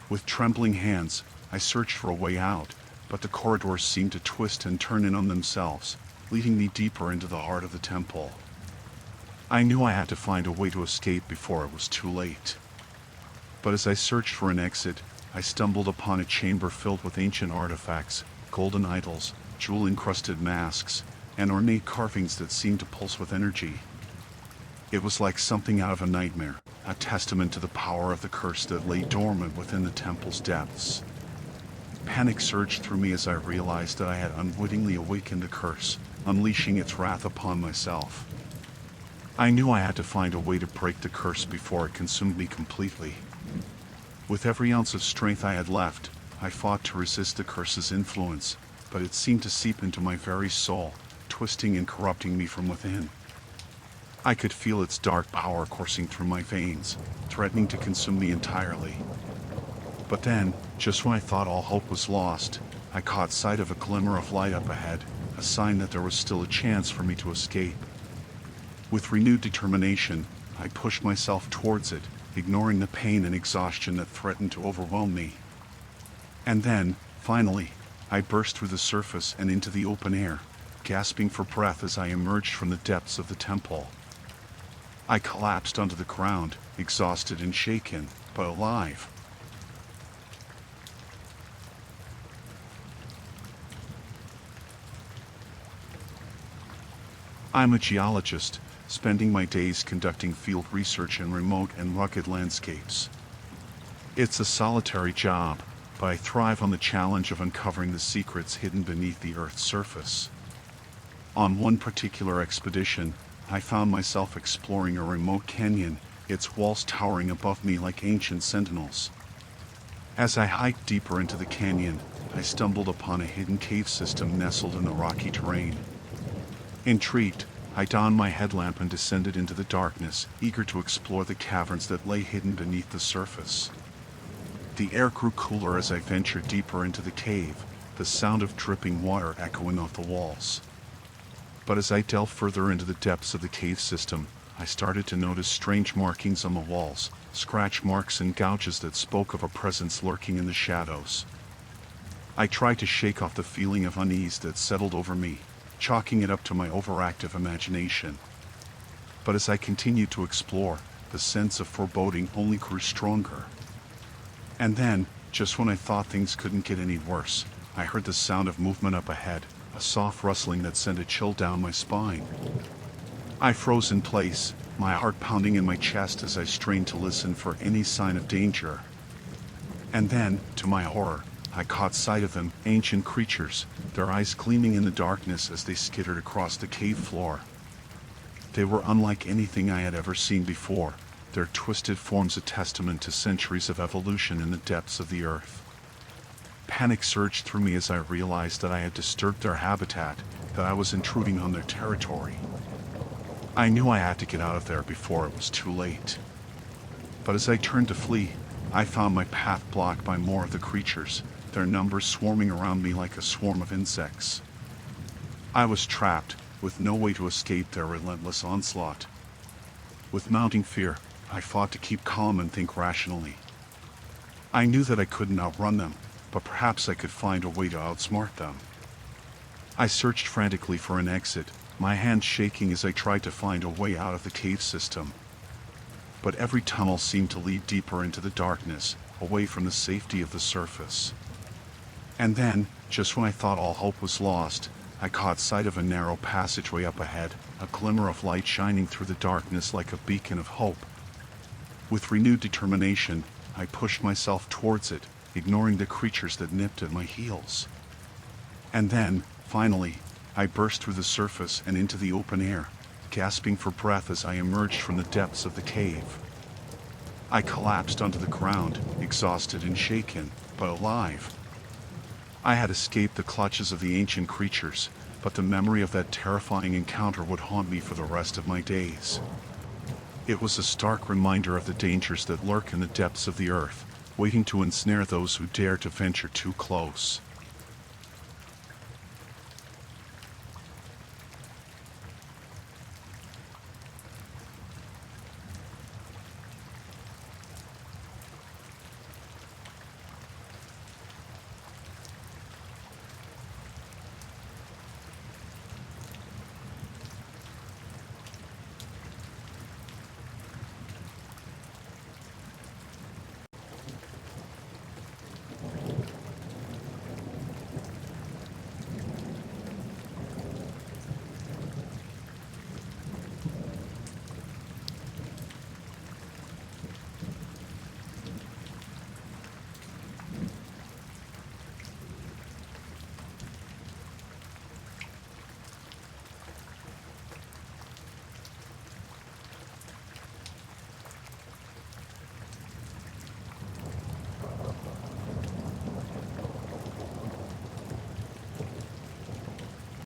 With trembling hands, I searched for a way out, but the corridors seemed to twist and turn in on themselves, leading me deeper into the heart of the temple. I knew I had to find a way to escape before it was too late. But as I searched for an exit, I stumbled upon a chamber filled with ancient artifacts, golden idols, jewel-encrusted masks, and ornate carvings that seemed to pulse with energy. It was like something out of a nightmare, a testament to the power of the curse that lay dormant within the temple's depths. Panic surged through me as I realized that I had unwittingly awakened the curse, unleashing its wrath upon myself. I knew I had to find a way to break the curse before it consumed me completely. With every ounce of strength I had left, I fought to resist the curse's influence, but it seemed to seep into my very soul, twisting and corrupting me from within. I could feel its dark power coursing through my veins, threatening to consume me entirely. But then, just when I thought all hope was lost, I caught sight of a glimmer of light up ahead, a sign that there was still a chance for me to escape. With renewed determination, I pushed myself towards it, ignoring the pain and exhaustion that threatened to overwhelm me. And then, finally, I burst through the surface and into the open air, gasping for breath as I emerged from the depths of the temple. I collapsed onto the ground, exhausted and shaken, but alive. I'm a geologist, spending my days conducting field research in remote and rugged landscapes. It's a solitary job, but I thrive on the challenge of uncovering the secrets hidden beneath the Earth's surface. On one particular expedition, I found myself exploring a remote canyon, its walls towering above me like ancient sentinels. As I hiked deeper into the canyon, I stumbled upon a hidden cave system nestled in the rocky terrain. Intrigued, I donned my headlamp and descended into the darkness, eager to explore the caverns that lay hidden beneath the surface. The air grew cooler as I ventured deeper into the cave, the sound of dripping water echoing off the walls. But as I delved further into the depths of the cave system, I started to notice strange markings on the walls, scratch marks and gouges that spoke of a presence lurking in the shadows. I tried to shake off the feeling of unease that settled over me, chalking it up to my overactive imagination. But as I continued to explore, the sense of foreboding only grew stronger. And then, just when I thought things couldn't get any worse, I heard the sound of movement up ahead, a soft rustling that sent a chill down my spine. I froze in place, my heart pounding in my chest as I strained to listen for any sign of danger. And then, to my horror, I caught sight of them, ancient creatures, their eyes gleaming in the darkness as they skittered across the cave floor. They were unlike anything I had ever seen before, their twisted forms a testament to centuries of evolution in the depths of the earth. Panic surged through me as I realized that I had disturbed their habitat, that I was intruding on their territory. I knew I had to get out of there before it was too late. But as I turned to flee, I found my path blocked by more of the creatures, their numbers swarming around me like a swarm of insects. I was trapped, with no way to escape their relentless onslaught. With mounting fear, I fought to keep calm and think rationally. I knew that I couldn't outrun them, but perhaps I could find a way to outsmart them. I searched frantically for an exit, my hands shaking as I tried to find a way out of the cave system. But every tunnel seemed to lead deeper into the darkness, away from the safety of the surface. And then, just when I thought all hope was lost, I caught sight of a narrow passageway up ahead, a glimmer of light shining through the darkness like a beacon of hope. With renewed determination, I pushed myself towards it, ignoring the creatures that nipped at my heels. And then, finally, I burst through the surface and into the open air, gasping for breath as I emerged from the depths of the cave. I collapsed onto the ground, exhausted and shaken, but alive. I had escaped the clutches of the ancient creatures, but the memory of that terrifying encounter would haunt me for the rest of my days. It was a stark reminder of the dangers that lurk in the depths of the earth, waiting to ensnare those who dare to venture too close.